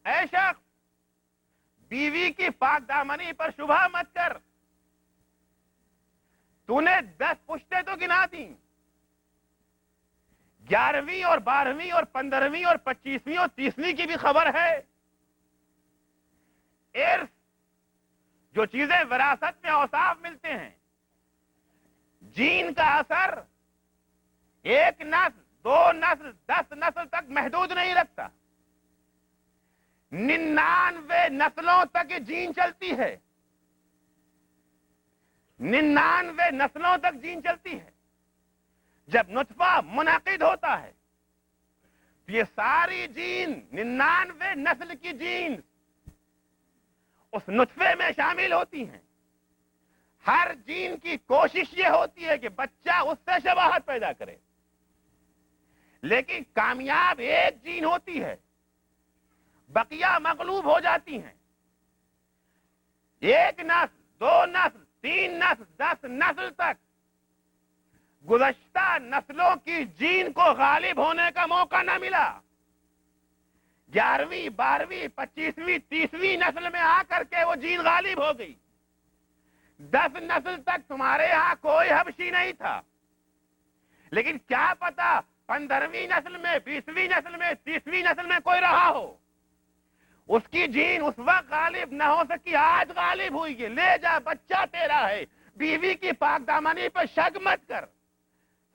اے شخص، بیوی کی پاک دامنی پر شبہ مت کر. تو نے 10 پشتیں تو گنا دیں، 11ویں اور 12ویں اور 15ویں اور 25ویں اور 30ویں کی بھی خبر ہے. ارث، جو چیزیں وراثت میں اوصاف ملتے ہیں، جین کا اثر 1 نسل 2 نسل 10 نسل تک محدود نہیں رکھتا. 99 نسلوں تک یہ جین چلتی ہے. 99 نسلوں تک جین چلتی ہے. جب نطفہ منعقد ہوتا ہے تو یہ ساری جین 99 نسل کی جین اس نطفے میں شامل ہوتی ہیں. ہر جین کی کوشش یہ ہوتی ہے کہ بچہ اس سے شباہت پیدا کرے، لیکن کامیاب ایک جین ہوتی ہے، بقیہ مغلوب ہو جاتی ہیں. 1 نسل 2 نسل 3 نسل 10 نسل تک گزشتہ نسلوں کی جین کو غالب ہونے کا موقع نہ ملا. 11ویں 12ویں 25ویں 30ویں نسل میں آ کر کے وہ جین غالب ہو گئی. 10 نسل تک تمہارے ہاں کوئی حبشی نہیں تھا، لیکن کیا پتا 15ویں نسل میں 20ویں نسل میں 30ویں نسل میں کوئی رہا ہو، اس کی جین اس وقت غالب نہ ہو سکی، آج غالب ہوئی ہے. لے جا، بچہ تیرا ہے. بیوی کی پاک دامنی پر شک مت کر.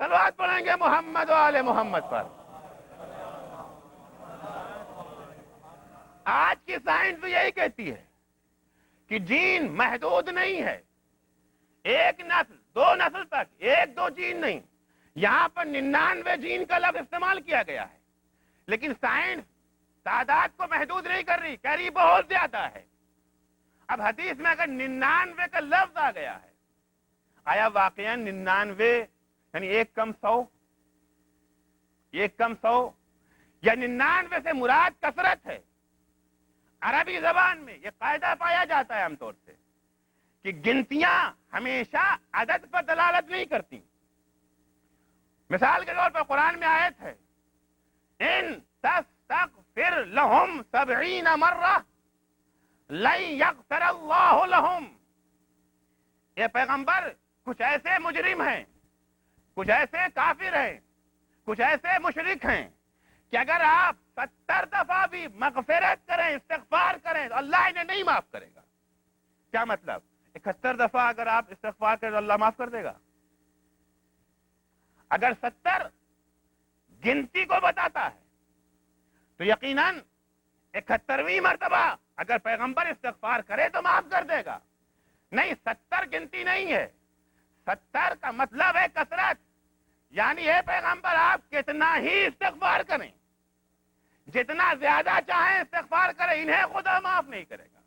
صلوات پڑھیں گے محمد و آل محمد پر. آج کی سائنس یہی کہتی ہے کہ جین محدود نہیں ہے. 1 نسل 2 نسل تک 1 2 جین نہیں. یہاں پر 99 جین کا لفظ استعمال کیا گیا ہے، لیکن سائنس تعداد کو محدود نہیں کر رہی، کہہ رہی بہت زیادہ ہے. اب حدیث میں اگر 99 کا لفظ آ گیا ہے، آیا واقعا 99 یعنی 1 کم 100، 1 کم 100 یا 99 سے مراد کثرت ہے؟ عربی زبان میں یہ قاعدہ پایا جاتا ہے عام طور سے کہ گنتیاں ہمیشہ عدد پر دلالت نہیں کرتی. مثال کے طور پر قرآن میں آیت ہے ان تستغفر لهم 70 مرہ لن یغفر اللہ لهم. یہ پیغمبر کچھ ایسے مجرم ہیں، کچھ ایسے کافر ہیں، کچھ ایسے مشرک ہیں کہ اگر آپ 70 دفعہ بھی مغفرت کریں، استغفار کریں تو اللہ انہیں نہیں معاف کرے گا. کیا مطلب؟ 71 دفعہ اگر آپ استغفار کریں تو اللہ معاف کر دے گا؟ اگر 70 گنتی کو بتاتا ہے تو یقیناً 71ویں مرتبہ اگر پیغمبر استغفار کرے تو معاف کر دے گا. نہیں، 70 گنتی نہیں ہے. 70 کا مطلب ہے کثرت. یعنی اے پیغمبر آپ کتنا ہی استغفار کریں، جتنا زیادہ چاہیں استغفار کریں، انہیں خدا معاف نہیں کرے گا.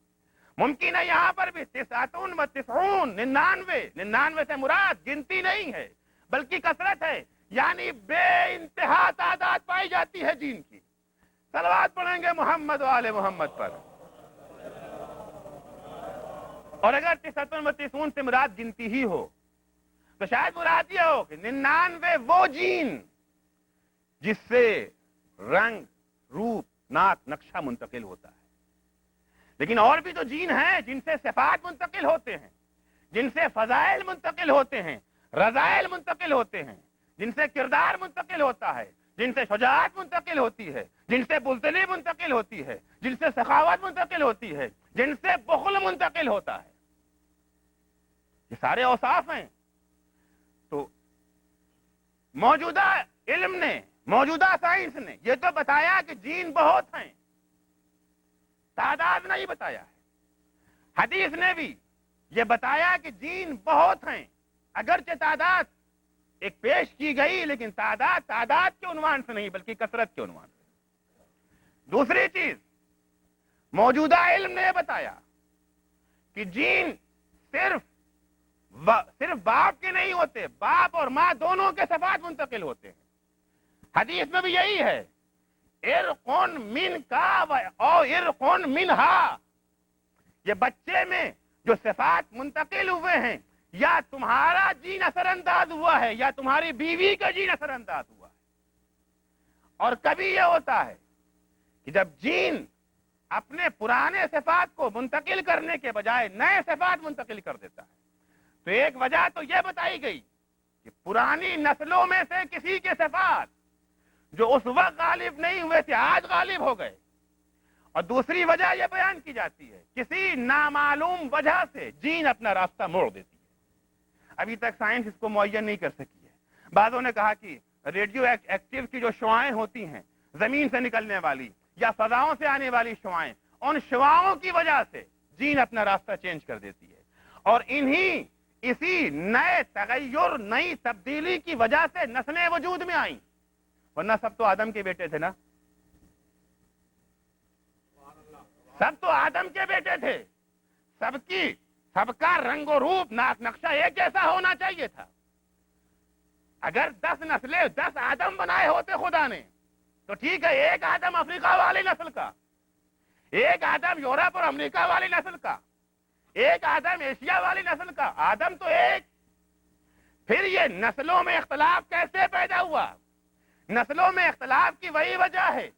ممکن ہے یہاں پر بھی 99 و 99 سے مراد گنتی نہیں ہے بلکہ کثرت ہے، یعنی بے انتہا تعداد پائی جاتی ہے جین کی. صلوات پڑھیں گے محمد و آل محمد پر. اور اگر 99 و 99 سے مراد گنتی ہی ہو تو شاید مراد یہ ہو کہ 99 وہ جین جس سے رنگ روپ ناک نقشہ منتقل ہوتا ہے. لیکن اور بھی تو جین ہیں جن سے صفات منتقل ہوتے ہیں، جن سے فضائل منتقل ہوتے ہیں، رذائل منتقل ہوتے ہیں، جن سے کردار منتقل ہوتا ہے، جن سے شجاعت منتقل ہوتی ہے، جن سے بزدلی منتقل ہوتی ہے، جن سے سخاوت منتقل ہوتی ہے، جن سے بخل منتقل ہوتا ہے. یہ سارے اوصاف ہیں. تو موجودہ علم نے، موجودہ سائنس نے یہ تو بتایا کہ جین بہت ہیں، تعداد نہیں بتایا ہے. حدیث نے بھی یہ بتایا کہ جین بہت ہیں، اگرچہ تعداد ایک پیش کی گئی لیکن تعداد کے عنوان سے نہیں بلکہ کثرت کے عنوان سے. دوسری چیز موجودہ علم نے یہ بتایا کہ جین صرف باپ کے نہیں ہوتے، باپ اور ماں دونوں کے صفات منتقل ہوتے ہیں. حدیث میں بھی یہی ہے ارقن من کا او ارقن منہا، یہ بچے میں جو صفات منتقل ہوئے ہیں، یا تمہارا جین اثر انداز ہوا ہے یا تمہاری بیوی کا جین اثر انداز ہوا ہے۔ اور کبھی یہ ہوتا ہے کہ جب جین اپنے پرانے صفات کو منتقل کرنے کے بجائے نئے صفات منتقل کر دیتا ہے، تو ایک وجہ تو یہ بتائی گئی کہ پرانی نسلوں میں سے کسی کے صفات جو اس وقت غالب نہیں ہوئے تھے آج غالب ہو گئے، اور دوسری وجہ یہ بیان کی جاتی ہے کسی نامعلوم وجہ سے جین اپنا راستہ موڑ دیتی ہے۔ ابھی تک سائنس اس کو معین نہیں کر سکی ہے۔ بعضوں نے کہا کہ ریڈیو ایکٹیو کی جو شعاعیں ہوتی ہیں زمین سے نکلنے والی یا فضاؤں سے آنے والی شعاعیں، ان شعاعوں کی وجہ سے جین اپنا راستہ چینج کر دیتی ہے، اور اسی نئے تغیر، نئی تبدیلی کی وجہ سے نسلیں وجود میں آئیں، ورنہ سب تو آدم کے بیٹے تھے نا، سب تو آدم کے بیٹے تھے، سب کا رنگ و روپ نقشہ ایک جیسا ہونا چاہیے تھا۔ اگر 10 نسلیں 10 آدم بنائے ہوتے خدا نے تو ٹھیک ہے، ایک آدم افریقہ والی نسل کا، ایک آدم یورپ اور امریکہ والی نسل کا، ایک آدم ایشیا والی نسل کا، آدم تو ایک۔ پھر یہ نسلوں میں اختلاف کیسے پیدا ہوا؟ نسلوں میں اختلاف کی وہی وجہ ہے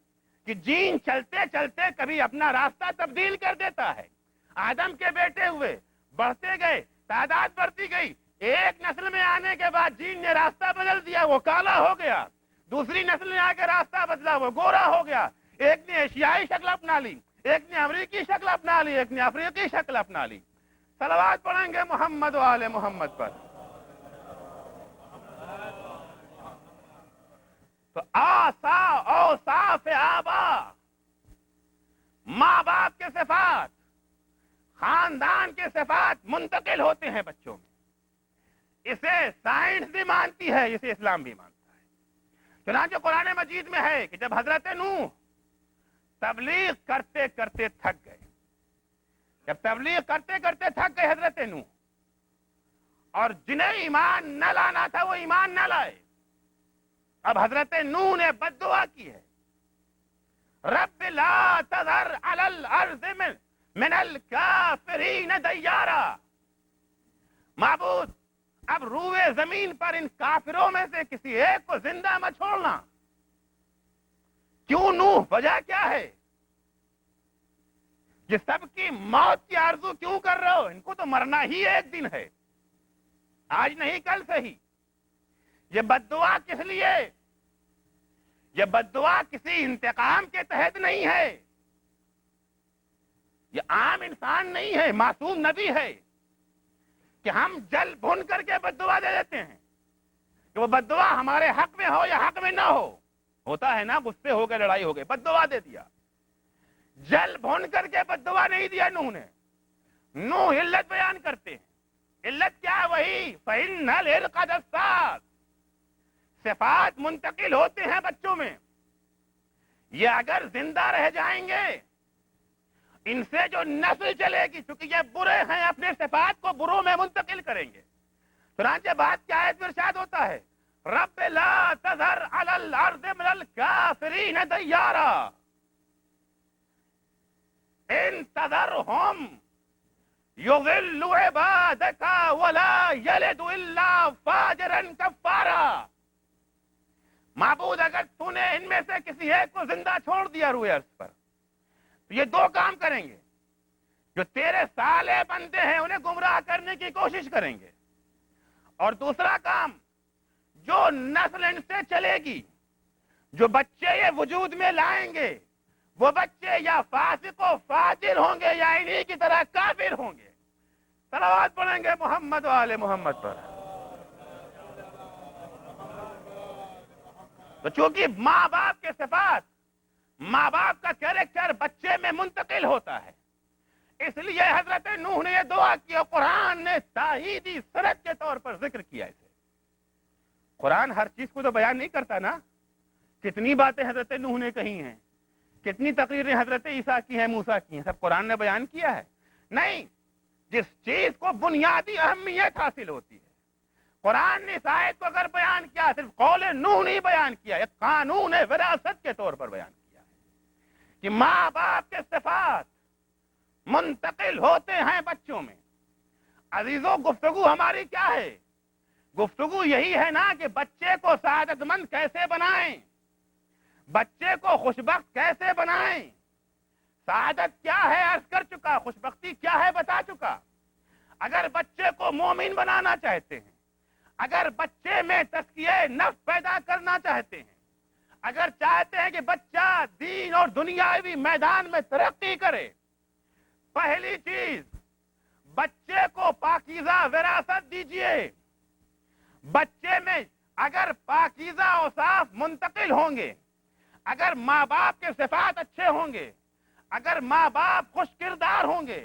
کہ جین چلتے چلتے کبھی اپنا راستہ تبدیل کر دیتا ہے۔ آدم کے بیٹے ہوئے، بڑھتے گئے، تعداد بڑھتی گئی، ایک نسل میں آنے کے بعد جین نے راستہ بدل دیا، وہ کالا ہو گیا، دوسری نسل نے آ کے راستہ بدلا، وہ گورا ہو گیا، ایک نے ایشیائی شکل اپنا لی، ایک نے امریکی شکل اپنا لی، ایک نے افریقی شکل اپنا لی۔ صلوات پڑھیں گے محمد و آل محمد پر۔ تو اوصاف آبا، ماں باپ کے صفات، خاندان کے صفات منتقل ہوتے ہیں بچوں میں۔ اسے سائنس بھی مانتی ہے، اسے اسلام بھی مانتا ہے۔ چنانچہ قرآن مجید میں ہے کہ جب حضرت نوح تبلیغ کرتے کرتے تھک گئے، جب تبلیغ کرتے کرتے تھک گئے حضرت نوح، اور جنہیں ایمان نہ لانا تھا وہ ایمان نہ لائے، اب حضرت نوح نے بد دعا کی ہے، رب لا تذر علی الارض من الکافرین دیارا، معبود اب روئے زمین پر ان کافروں میں سے کسی ایک کو زندہ مت چھوڑنا۔ کیوں نوح؟ وجہ کیا ہے؟ یہ سب کی موت کی آرزو کیوں کر رہے ہو؟ ان کو تو مرنا ہی ایک دن ہے، آج نہیں کل سے ہی۔ یہ بد دعا کس لیے؟ یہ بد دعا کسی انتقام کے تحت نہیں ہے، یہ عام انسان نہیں ہے، معصوم نبی ہے کہ ہم جل بھن کر کے بد دعا دے دیتے ہیں کہ وہ بد دعا ہمارے حق میں ہو یا حق میں نہ ہو۔ ہوتا ہے نا، غصے ہو گئے، لڑائی ہو گئی، بد دعا دے دیا۔ جل بھن کر کے بد دعا نہیں دیا نوح نے۔ نوح علت بیان کرتے ہیں، علت کیا ہے؟ وہی فإن العرق دساس، صفات منتقل ہوتے ہیں بچوں میں، یہ اگر زندہ رہ جائیں گے، ان سے جو نسل چلے گی، چونکہ یہ برے ہیں، اپنے صفات کو بروں میں منتقل کریں گے۔ چنانچہ بات کیا آیت میں ارشاد ہوتا ہے، رب لا تذر علی الارض من الکافرین دیارا ان تذرہم یضلوا عبادک ولا یلدوا الا فاجرا کفارا۔ معبود اگر تو نے ان میں سے کسی ایک کو زندہ چھوڑ دیا روئے ارض پر، تو یہ دو کام کریں گے، جو تیرے صالح بندے ہیں انہیں گمراہ کرنے کی کوشش کریں گے، اور دوسرا کام، جو نسل ان سے چلے گی، جو بچے یہ وجود میں لائیں گے، وہ بچے یا فاسق و فاجر ہوں گے یا انہی کی طرح کافر ہوں گے۔ صلوات پڑھیں گے محمد و آل محمد پر۔ تو چونکہ ماں باپ کے صفات، ماں باپ کا کیریکٹر بچے میں منتقل ہوتا ہے، اس لیے حضرت نوح نے یہ دعا کی، اور قرآن نے تاہیدی سند کے طور پر ذکر کیا اسے۔ قرآن ہر چیز کو تو بیان نہیں کرتا نا، کتنی باتیں حضرت نوح نے کہی ہیں، کتنی تقریریں حضرت عیسیٰ کی ہیں، موسیٰ کی ہیں، سب قرآن نے بیان کیا ہے؟ نہیں، جس چیز کو بنیادی اہمیت حاصل ہوتی ہے، قرآن نے اس آیت کو اگر بیان کیا، صرف قول نوح نہیں بیان کیا، ایک قانون وراثت کے طور پر بیان کیا۔ کہ ماں باپ کے صفات منتقل ہوتے ہیں بچوں میں. عزیزوں، گفتگو ہماری کیا ہے؟ گفتگو یہی ہے نا کہ بچے کو سعادت مند کیسے بنائیں، بچے کو خوشبخت کیسے بنائیں. سعادت کیا ہے عرض کر چکا، خوشبختی کیا ہے بتا چکا. اگر بچے کو مومن بنانا چاہتے ہیں، اگر بچے میں تزکیہ نفس پیدا کرنا چاہتے ہیں، اگر چاہتے ہیں کہ بچہ دین اور دنیاوی میدان میں ترقی کرے، پہلی چیز بچے کو پاکیزہ وراثت دیجئے. بچے میں اگر پاکیزہ اوصاف منتقل ہوں گے، اگر ماں باپ کے صفات اچھے ہوں گے، اگر ماں باپ خوش کردار ہوں گے،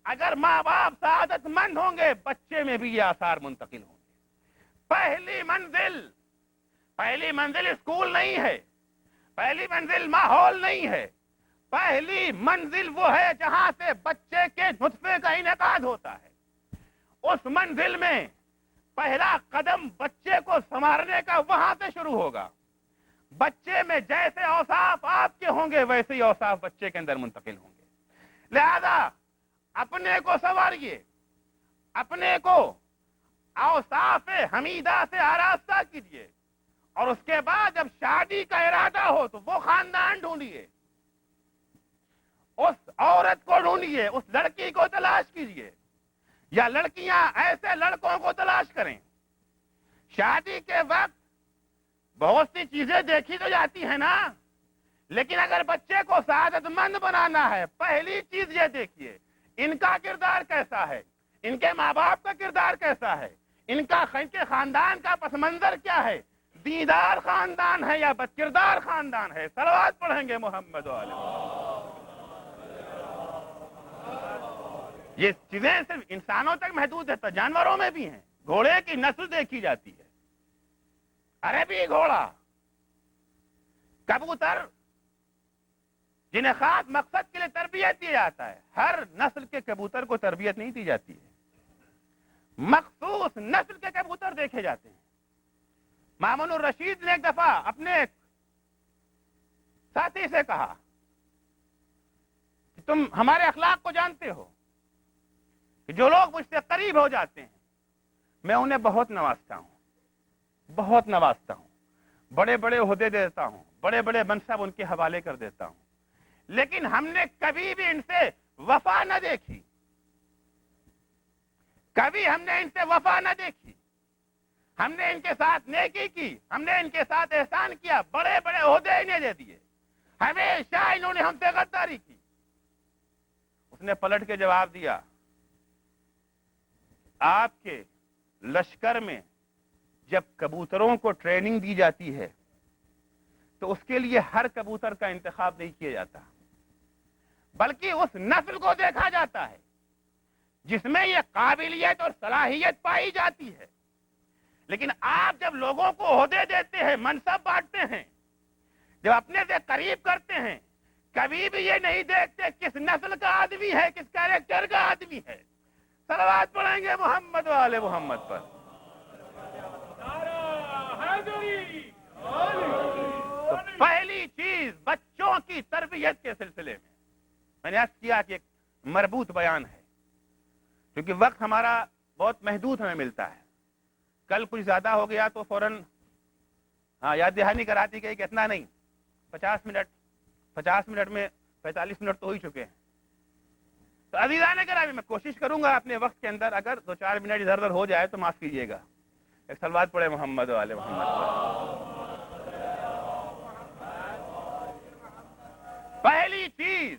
اگر ماں باپ سعادت مند ہوں گے، بچے میں بھی یہ آثار منتقل ہوں گے. پہلی منزل اسکول نہیں ہے، پہلی منزل ماحول نہیں ہے. پہلی منزل وہ ہے جہاں سے بچے کے نطفے کا انعقاد ہوتا ہے. اس منزل میں پہلا قدم بچے کو سنوارنے کا وہاں سے شروع ہوگا. بچے میں جیسے اوصاف آپ کے ہوں گے ویسے ہی اوصاف بچے کے اندر منتقل ہوں گے. لہذا اپنے کو سنواریے، اپنے کو اوصاف حمیدہ سے آراستہ کیجیے، اور اس کے بعد جب شادی کا ارادہ ہو تو وہ خاندان ڈھونڈیے، اس عورت کو ڈھونڈیے، اس لڑکی کو تلاش کیجیے، یا لڑکیاں ایسے لڑکوں کو تلاش کریں. شادی کے وقت بہت سی چیزیں دیکھی تو جاتی ہیں نا، لیکن اگر بچے کو سعادت مند بنانا ہے، پہلی چیز یہ دیکھیے ان کا کردار کیسا ہے، ان کے ماں باپ کا کردار کیسا ہے، ان کے خاندان کا پس منظر کیا ہے، دیندار خاندان ہے یا بد کردار خاندان ہے. صلوات پڑھیں گے محمد علیہ. یہ چیزیں صرف انسانوں تک محدود ہے، تو جانوروں میں بھی ہیں. گھوڑے کی نسل دیکھی جاتی ہے، عربی گھوڑا، کبوتر جنہیں خاص مقصد کے لیے تربیت دیا جاتا ہے. ہر نسل کے کبوتر کو تربیت نہیں دی جاتی ہے، مخصوص نسل کے کبوتر دیکھے جاتے ہیں. مامون الرشید نے ایک دفعہ اپنے ایک ساتھی سے کہا کہ تم ہمارے اخلاق کو جانتے ہو کہ جو لوگ مجھ سے قریب ہو جاتے ہیں میں انہیں بہت نوازتا ہوں، بہت نوازتا ہوں، بڑے بڑے عہدے دیتا ہوں، بڑے بڑے منصب ان کے حوالے کر دیتا ہوں، لیکن ہم نے کبھی بھی ان سے وفا نہ دیکھی، کبھی ہم نے ان سے وفا نہ دیکھی. ہم نے ان کے ساتھ نیکی کی، ہم نے ان کے ساتھ احسان کیا، بڑے بڑے عہدے انہیں دے دیے، ہمیشہ انہوں نے ہم سے غداری کی. اس نے پلٹ کے جواب دیا، آپ کے لشکر میں جب کبوتروں کو ٹریننگ دی جاتی ہے تو اس کے لیے ہر کبوتر کا انتخاب نہیں کیا جاتا، بلکہ اس نسل کو دیکھا جاتا ہے جس میں یہ قابلیت اور صلاحیت پائی جاتی ہے. لیکن آپ جب لوگوں کو عہدے دیتے ہیں، منصب بانٹتے ہیں، جب اپنے سے قریب کرتے ہیں، کبھی بھی یہ نہیں دیکھتے کس نسل کا آدمی ہے، کس کیریکٹر کا آدمی ہے. صلوات پڑھیں گے محمد و آل محمد پر. تو پہلی چیز بچوں کی تربیت کے سلسلے میں نے عرض کیا کہ ایک مربوط بیان ہے، کیونکہ وقت ہمارا بہت محدود ہمیں ملتا ہے. کل کچھ زیادہ ہو گیا تو فوراً یاد دہانی کراتی گئی کہ اتنا نہیں، 50 منٹ میں 45 منٹ تو ہو ہی چکے ہیں. تو عزیزان گرامی، میں کوشش کروں گا اپنے وقت کے اندر اگر 2-4 منٹ ادھر ادھر ہو جائے تو معاف کیجیے گا. ایک صلوات پڑھے محمد و آل محمد پر. پہلی چیز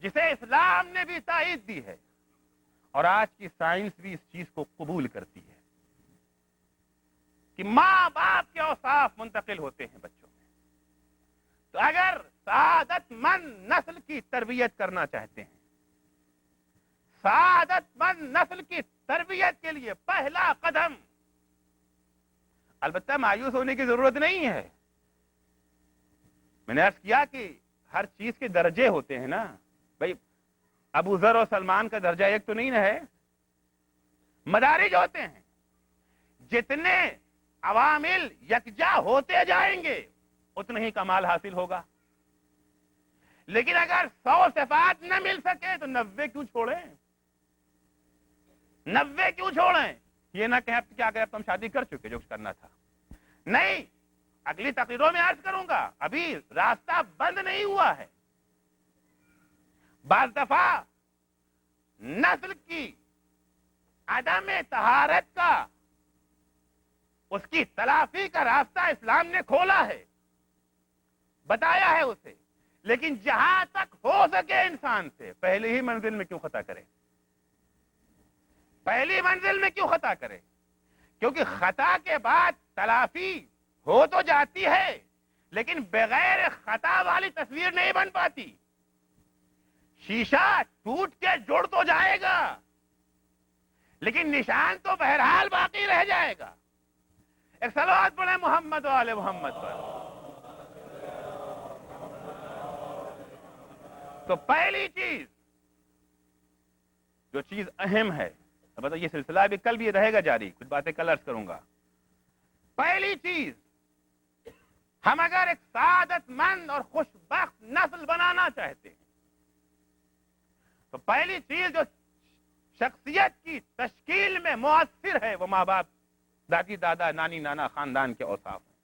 جسے اسلام نے بھی تائید دی ہے اور آج کی سائنس بھی اس چیز کو قبول کرتی ہے کہ ماں باپ کے اوصاف منتقل ہوتے ہیں بچوں میں. تو اگر سعادت مند نسل کی تربیت کرنا چاہتے ہیں، سعادت مند نسل کی تربیت کے لیے پہلا قدم، البتہ مایوس ہونے کی ضرورت نہیں ہے. میں نے عرض کیا کہ ہر چیز کے درجے ہوتے ہیں نا بھائی. ابو ذر اور سلمان کا درجہ ایک تو نہیں نہ ہے، مدارج ہوتے ہیں. جتنے عوامل یکجا ہوتے جائیں گے اتنا ہی کمال حاصل ہوگا. لیکن اگر 100 صفات نہ مل سکے تو 90 کیوں چھوڑیں؟ 90 کیوں چھوڑیں؟ یہ نہ کہ کیا کہ اب تم شادی کر چکے جو کچھ کرنا تھا. نہیں، اگلی تقریروں میں عرض کروں گا، ابھی راستہ بند نہیں ہوا ہے. بعض دفعہ نسل کی عدم طہارت کا، اس کی تلافی کا راستہ اسلام نے کھولا ہے، بتایا ہے اسے. لیکن جہاں تک ہو سکے انسان سے پہلی ہی منزل میں کیوں خطا کرے؟ پہلی منزل میں کیوں خطا کرے؟ کیونکہ خطا کے بعد تلافی ہو تو جاتی ہے لیکن بغیر خطا والی تصویر نہیں بن پاتی. شیشہ ٹوٹ کے جڑ تو جائے گا لیکن نشان تو بہرحال باقی رہ جائے گا. ایک صلوات پڑھیں محمد و آل محمد پر. تو پہلی چیز، جو چیز اہم ہے، البتہ یہ سلسلہ بھی کل بھی رہے گا جاری، کچھ باتیں کل عرض کروں گا. پہلی چیز، ہم اگر ایک سعادت مند اور خوشبخت نسل بنانا چاہتے ہیں تو پہلی چیز جو شخصیت کی تشکیل میں مؤثر ہے وہ ماں باپ، دادی دادا، نانی نانا، خاندان کے اوصاف ہیں.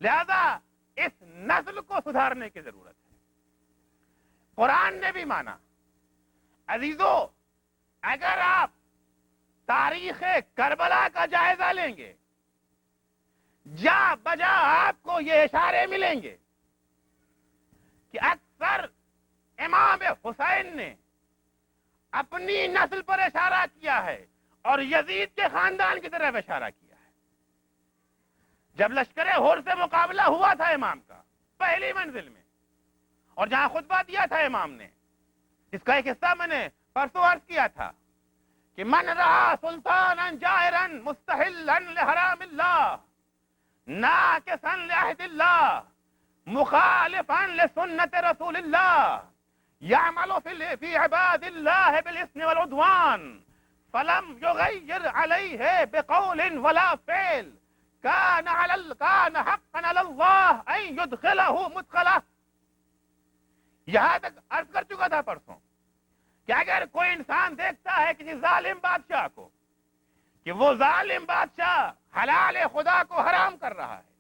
لہذا اس نسل کو سدھارنے کی ضرورت ہے. قرآن نے بھی مانا. عزیزو، اگر آپ تاریخ کربلا کا جائزہ لیں گے، جا بجا آپ کو یہ اشارے ملیں گے کہ اکثر امام حسین نے اپنی نسل پر اشارہ کیا ہے اور یزید کے خاندان کی طرف اشارہ کیا ہے. جب لشکر ہور سے مقابلہ ہوا تھا امام کا پہلی منزل میں، اور جہاں خطبہ دیا تھا امام نے، اس کا ایک حصہ میں نے پرسوں عرض کیا تھا کہ من رہا سلطانا جائرا مستحلا لحرام اللہ ناکسا لعہد اللہ مخالفا لسنت رسول اللہ يعمل في عباد الله بالإثم والعدوان فلم يغير عليه بقول ولا فعل كان حقا على الله أن يدخله مدخله. یہاں تک عرض کر چکا تھا پرسوں کہ اگر کوئی انسان دیکھتا ہے کسی ظالم بادشاہ کو کہ وہ ظالم بادشاہ حلال خدا کو حرام کر رہا ہے،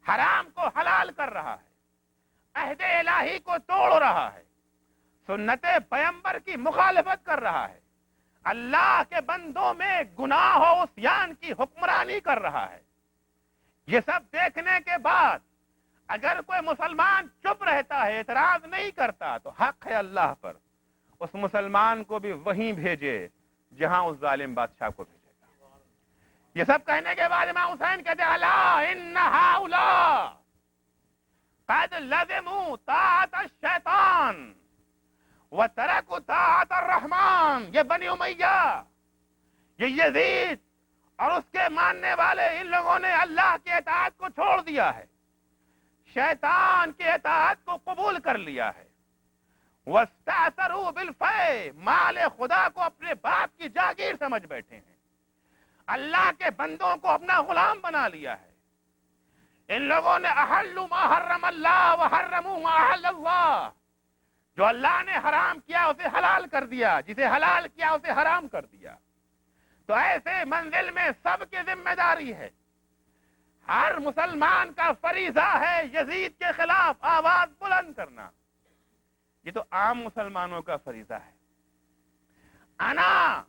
حرام کو حلال کر رہا ہے، عہد الہی کو توڑ رہا ہے، سنت پیغمبر کی مخالفت کر رہا ہے، اللہ کے بندوں میں گناہ و عصیان کی حکمرانی کر رہا ہے، یہ سب دیکھنے کے بعد اگر کوئی مسلمان چپ رہتا ہے، اعتراض نہیں کرتا، تو حق ہے اللہ پر اس مسلمان کو بھی وہیں بھیجے جہاں اس ظالم بادشاہ کو بھیجے گا. یہ سب کہنے کے بعد امام حسین کہتے ہیں الا ان هؤلاء قد لزموا طاعت الشیطان وترکوا طاعت الرحمن. یہ بنی امیہ، یہ یزید اور اس کے ماننے والے، ان لوگوں نے اللہ کی اطاعت کو چھوڑ دیا ہے، شیطان کی اطاعت کو قبول کر لیا ہے. وَاسْتَأْثَرُوا بِالْفَيْءِ، مال خدا کو اپنے باپ کی جاگیر سمجھ بیٹھے ہیں، اللہ کے بندوں کو اپنا غلام بنا لیا ہے. ان لوگوں نے احلوا ما حرم اللہ وحرموا ما احل اللہ، جو اللہ نے حرام کیا اسے حلال کر دیا، جسے حلال کیا اسے حرام کر دیا. تو ایسے منزل میں سب کی ذمہ داری ہے، ہر مسلمان کا فریضہ ہے یزید کے خلاف آواز بلند کرنا. یہ تو عام مسلمانوں کا فریضہ ہے. انا،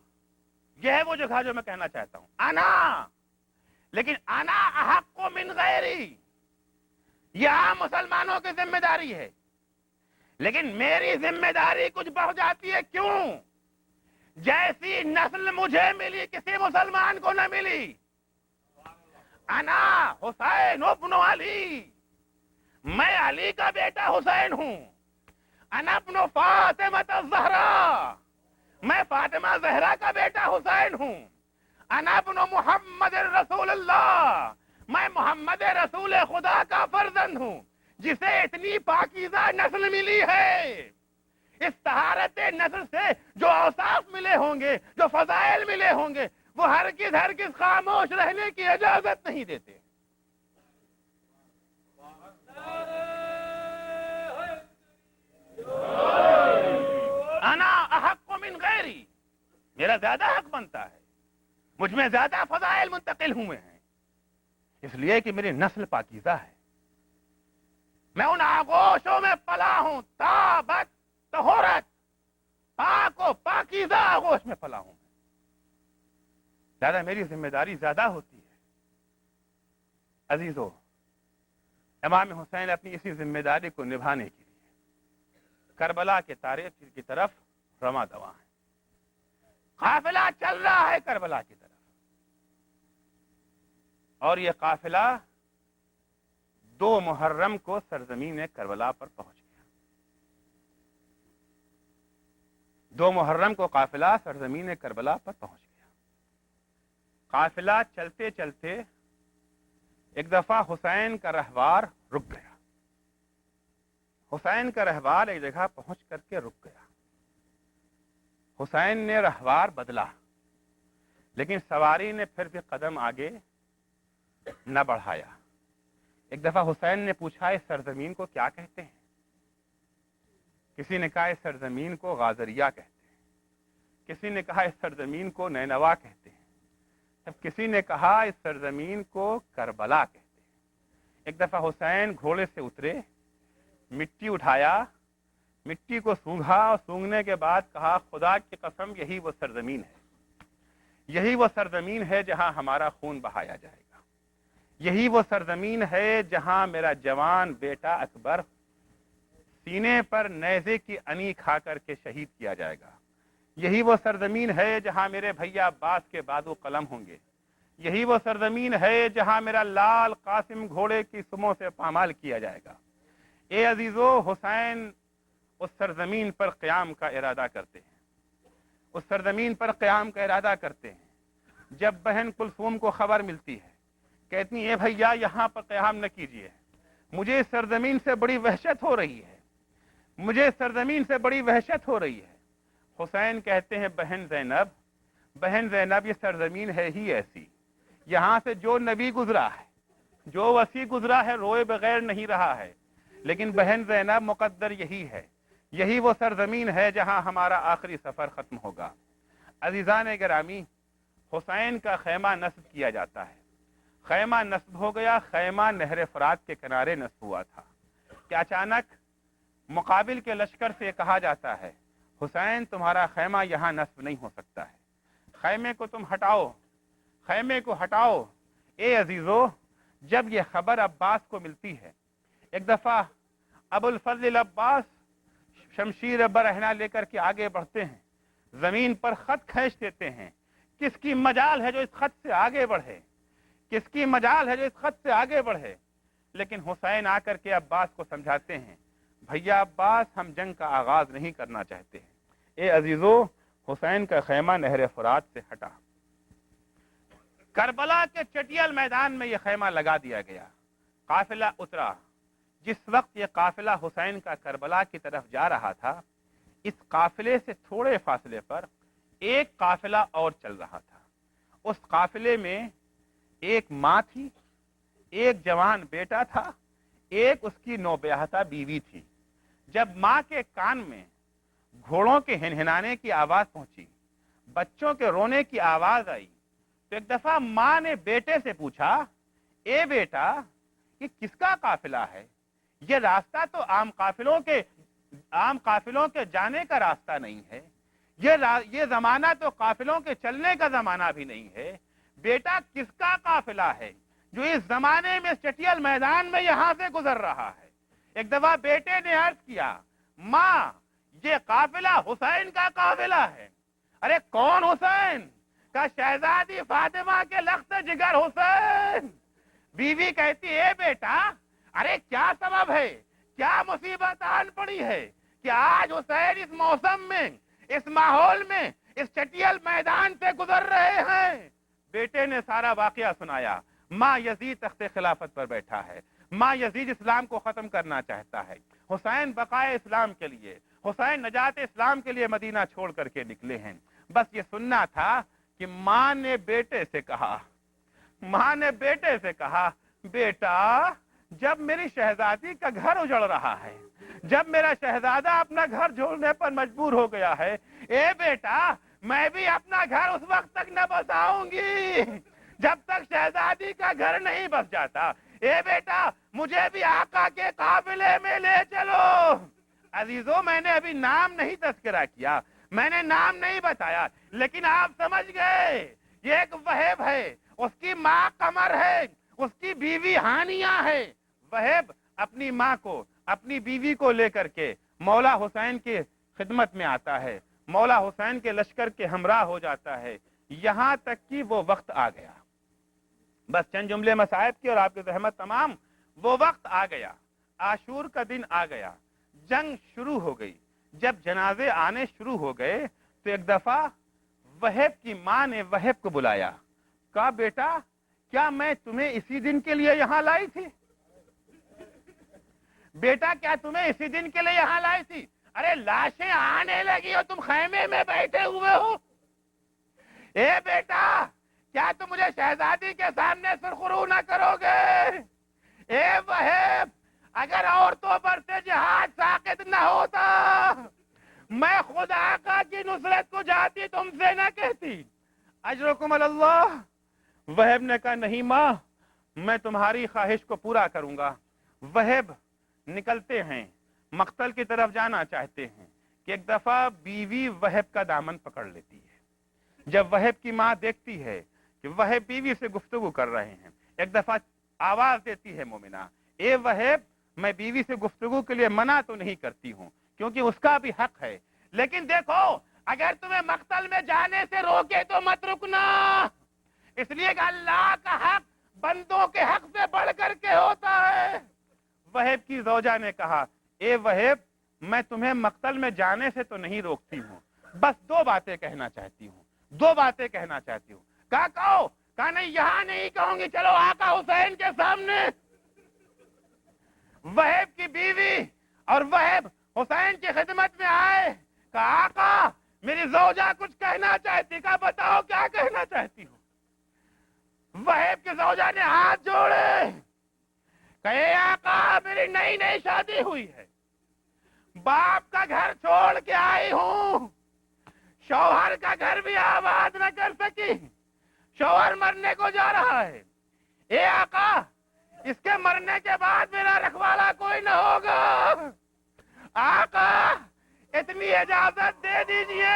یہ ہے وہ جگہ جو میں کہنا چاہتا ہوں، انا، لیکن انا احق من غیری، یہ عام مسلمانوں کی ذمہ داری ہے. لیکن میری ذمہ داری کچھ بڑھ جاتی ہے. کیوں؟ جیسی نسل مجھے ملی کسی مسلمان کو نہ ملی. انا حسین ابن علی، میں علی کا بیٹا حسین ہوں. انا ابن فاطمہ الزہرا، میں فاطمہ زہرا کا بیٹا حسین ہوں. انا ابن محمد رسول اللہ، میں محمد رسول خدا کا فرزند ہوں، جسے اتنی پاکیزہ نسل ملی ہے. اس طہارت نسل سے جو اوصاف ملے ہوں گے، جو فضائل ملے ہوں گے، وہ ہرگز خاموش رہنے کی اجازت نہیں دیتے. انا احق من غیری، میرا زیادہ حق بنتا ہے، مجھ میں زیادہ فضائل منتقل ہوئے ہیں، اس لیے کہ میری نسل پاکیزہ ہے، میں ان آغوشوں میں پلا ہوں، تابت طہورت، پاک و پاکیزہ آغوش میں پلا ہوں، زیادہ میری ذمہ داری زیادہ ہوتی ہے۔ عزیزو، امام حسین اپنی اسی ذمہ داری کو نبھانے کے لیے کربلا کے تاریخ کی طرف رواں دواں ہیں۔ قافلہ چل رہا ہے کربلا کی طرف، اور یہ قافلہ 2 محرم کو سرزمین کربلا پر پہنچ گیا۔ 2 محرم کو قافلہ سرزمین کربلا پر پہنچ گیا۔ قافلہ چلتے چلتے ایک دفعہ حسین کا رہوار رک گیا۔ حسین کا رہوار ایک جگہ پہنچ کر کے رک گیا۔ حسین نے رہوار بدلا، لیکن سواری نے پھر بھی قدم آگے نہ بڑھایا۔ ایک دفعہ حسین نے پوچھا اس سرزمین کو کیا کہتے ہیں؟ کسی نے کہا اس سرزمین کو غازریہ کہتے ہیں، کسی نے کہا اس سرزمین کو نینوا کہتے ہیں، تب کسی نے کہا اس سرزمین کو کربلا کہتے ہیں۔ ایک دفعہ حسین گھوڑے سے اترے، مٹی اٹھایا، مٹی کو سونگھا، اور سونگنے کے بعد کہا خدا کی قسم یہی وہ سرزمین ہے، یہی وہ سرزمین ہے جہاں ہمارا خون بہایا جائے گا، یہی وہ سرزمین ہے جہاں میرا جوان بیٹا اکبر سینے پر نیزے کی انی کھا کر کے شہید کیا جائے گا، یہی وہ سرزمین ہے جہاں میرے بھیا عباس کے بازو قلم ہوں گے، یہی وہ سرزمین ہے جہاں میرا لال قاسم گھوڑے کی سموں سے پامال کیا جائے گا۔ اے عزیزو، حسین اس سرزمین پر قیام کا ارادہ کرتے ہیں، اس سرزمین پر قیام کا ارادہ کرتے ہیں۔ جب بہن کلثوم کو خبر ملتی ہے، کہتی اے بھیا یہاں پر قیام نہ کیجیے، مجھے اس سرزمین سے بڑی وحشت ہو رہی ہے، مجھے اس سرزمین سے بڑی وحشت ہو رہی ہے۔ حسین کہتے ہیں بہن زینب یہ سرزمین ہے ہی ایسی، یہاں سے جو نبی گزرا ہے، جو وسیع گزرا ہے، روئے بغیر نہیں رہا ہے، لیکن بہن زینب مقدر یہی ہے، یہی وہ سرزمین ہے جہاں ہمارا آخری سفر ختم ہوگا۔ عزیزان گرامی، حسین کا خیمہ نصب کیا جاتا ہے، خیمہ نصب ہو گیا، خیمہ نہر فرات کے کنارے نصب ہوا تھا کہ اچانک مقابل کے لشکر سے کہا جاتا ہے حسین تمہارا خیمہ یہاں نصب نہیں ہو سکتا ہے، خیمے کو تم ہٹاؤ، خیمے کو ہٹاؤ۔ اے عزیزو، جب یہ خبر عباس کو ملتی ہے، ایک دفعہ ابو الفضل عباس شمشیر برہنہ لے کر کے آگے بڑھتے ہیں، زمین پر خط کھینچ دیتے ہیں، کس کی مجال ہے جو اس خط سے آگے بڑھے، کس کی مجال ہے جو اس خط سے آگے بڑھے، لیکن حسین آ کر کے عباس کو سمجھاتے ہیں بھیا عباس ہم جنگ کا آغاز نہیں کرنا چاہتے ہیں۔ اے عزیزو، حسین کا خیمہ نہر فرات سے ہٹا، کربلا کے چٹیل میدان میں یہ خیمہ لگا دیا گیا، قافلہ اترا۔ جس وقت یہ قافلہ حسین کا کربلا کی طرف جا رہا تھا، اس قافلے سے تھوڑے فاصلے پر ایک قافلہ اور چل رہا تھا۔ اس قافلے میں ایک ماں تھی، ایک جوان بیٹا تھا، ایک اس کی نوبیاہتا بیوی تھی۔ جب ماں کے کان میں گھوڑوں کے ہنہنانے کی آواز پہنچی، بچوں کے رونے کی آواز آئی، تو ایک دفعہ ماں نے بیٹے سے پوچھا اے بیٹا یہ کس کا قافلہ ہے؟ یہ راستہ تو عام قافلوں کے جانے کا راستہ نہیں ہے، یہ زمانہ تو قافلوں کے چلنے کا زمانہ بھی نہیں ہے، بیٹا کس کا قافلہ ہے جو اس زمانے میں چٹیل میدان میں یہاں سے گزر رہا ہے؟ ایک دفعہ بیٹے نے عرض کیا ماں یہ قافلہ حسین کا قافلہ ہے۔ ارے کون حسین؟ کا شہزادی فاطمہ کے لخت جگر حسین۔ بیوی کہتی اے بیٹا ارے کیا سبب ہے، کیا مصیبت آن پڑی ہے کہ آج حسین اس موسم میں، اس ماحول میں، اس چٹیل میدان سے گزر رہے ہیں؟ بیٹے نے سارا واقعہ سنایا۔ ماں یزید تخت خلافت پر بیٹھا ہے، ماں یزید اسلام کو ختم کرنا چاہتا ہے، حسین بقائے اسلام کے لیے، حسین نجات اسلام کے لیے مدینہ چھوڑ کر کے نکلے ہیں۔ بس یہ سننا تھا کہ ماں نے بیٹے سے کہا بیٹا جب میری شہزادی کا گھر اجڑ رہا ہے، جب میرا شہزادہ اپنا گھر چھوڑنے پر مجبور ہو گیا ہے، اے بیٹا میں بھی اپنا گھر اس وقت تک نہ بساؤں گی جب تک شہزادی کا گھر نہیں بس جاتا۔ اے بیٹا مجھے بھی آقا کے قافلے میں لے چلو۔ عزیزو میں نے ابھی نام نہیں تذکرہ کیا، میں نے نام نہیں بتایا، لیکن آپ سمجھ گئے یہ ایک وہب ہے، اس کی ماں قمر ہے، اس کی بیوی ہانیہ ہے۔ وہب اپنی ماں کو، اپنی بیوی کو لے کر کے مولا حسین کی خدمت میں آتا ہے، مولا حسین کے لشکر کے ہمراہ ہو جاتا ہے، یہاں تک کہ وہ وقت آ گیا۔ بس چند جملے مصائب کی اور آپ کی زحمت تمام۔ وہ وقت آ گیا، عاشور کا دن آ گیا، جنگ شروع ہو گئی۔ جب جنازے آنے شروع ہو گئے تو ایک دفعہ وہب کی ماں نے وہب کو بلایا، کہا بیٹا کیا میں تمہیں اسی دن کے لیے یہاں لائی تھی؟ بیٹا کیا تمہیں اسی دن کے لیے یہاں لائی تھی؟ ارے لاشیں آنے لگی اور تم خیمے میں بیٹھے ہوئے ہو۔ اے بیٹا کیا تم مجھے شہزادی کے سامنے سرخرو نہ کرو گے؟ اے وہب اگر عورتوں پر سے جہاد ساقط نہ ہوتا میں خود آقا کی نصرت کو جاتی تم سے نہ کہتی۔ اجرکم اللہ۔ وہب نے کہا نہیں ماں میں تمہاری خواہش کو پورا کروں گا۔ وہب نکلتے ہیں، مقتل کی طرف جانا چاہتے ہیں کہ ایک دفعہ بیوی وہب کا دامن پکڑ لیتی ہے۔ جب وہب کی ماں دیکھتی ہے کہ وہب بیوی سے گفتگو کر رہے ہیں، ایک دفعہ آواز دیتی ہے مومنہ، اے وہب میں بیوی سے گفتگو کے لیے منع تو نہیں کرتی ہوں کیونکہ اس کا بھی حق ہے، لیکن دیکھو اگر تمہیں مقتل میں جانے سے روکے تو مت رکنا، اس لیے کہ اللہ کا حق بندوں کے حق سے بڑھ کر کے ہوتا ہے۔ وہب کی زوجہ نے کہا اے وہب میں تمہیں مقتل میں جانے سے تو نہیں روکتی ہوں، بس دو باتیں کہنا چاہتی ہوں، دو باتیں کہنا چاہتی ہوں۔ کہا کہو؟ کہا نہیں یہاں نہیں کہوں گی، چلو آقا حسین کے سامنے۔ وہب کی بیوی اور وہب حسین کی خدمت میں آئے، کہا آقا میری زوجہ کچھ کہنا چاہتی، کہا بتاؤ کیا کہنا چاہتی ہو؟ وہب کی زوجہ نے ہاتھ جوڑے، کہے آقا میری نئی نئی شادی ہوئی ہے، باپ کا گھر چھوڑ کے آئی ہوں، شوہر کا گھر بھی آباد نہ کر سکی، شوہر مرنے کو جا رہا ہے، اے آقا اس کے مرنے کے بعد میرا رکھوالا کوئی نہ ہوگا، آقا اتنی اجازت دے دیجئے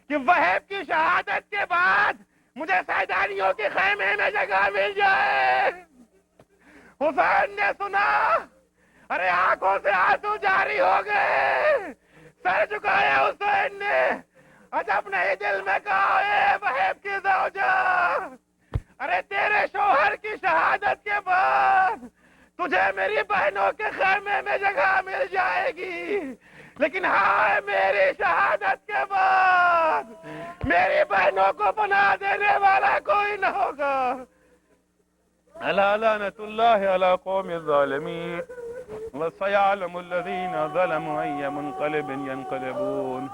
کہ وہب کی شہادت کے بعد مجھے سیدانیوں کے خیمے میں جگہ مل جائے۔ حسین نے سنا، ارے آنکھوں سے آنسو جاری ہو گئے، سر جھکایا حسین نے، اچھا اپنے ہی دل میں کہا اے وہب کی زوجہ، ارے تیرے شوہر کی شہادت کے بعد تجھے میری بہنوں کے خیمے میں جگہ مل جائے گی، لیکن ہائے میری شہادت کے بعد میری بہنوں کو پناہ دینے والا کوئی نہ ہوگا۔ الا لعنت اللہ علی قوم الظالمین وسيعلم الذين ظلموا أي منقلب ينقلبون۔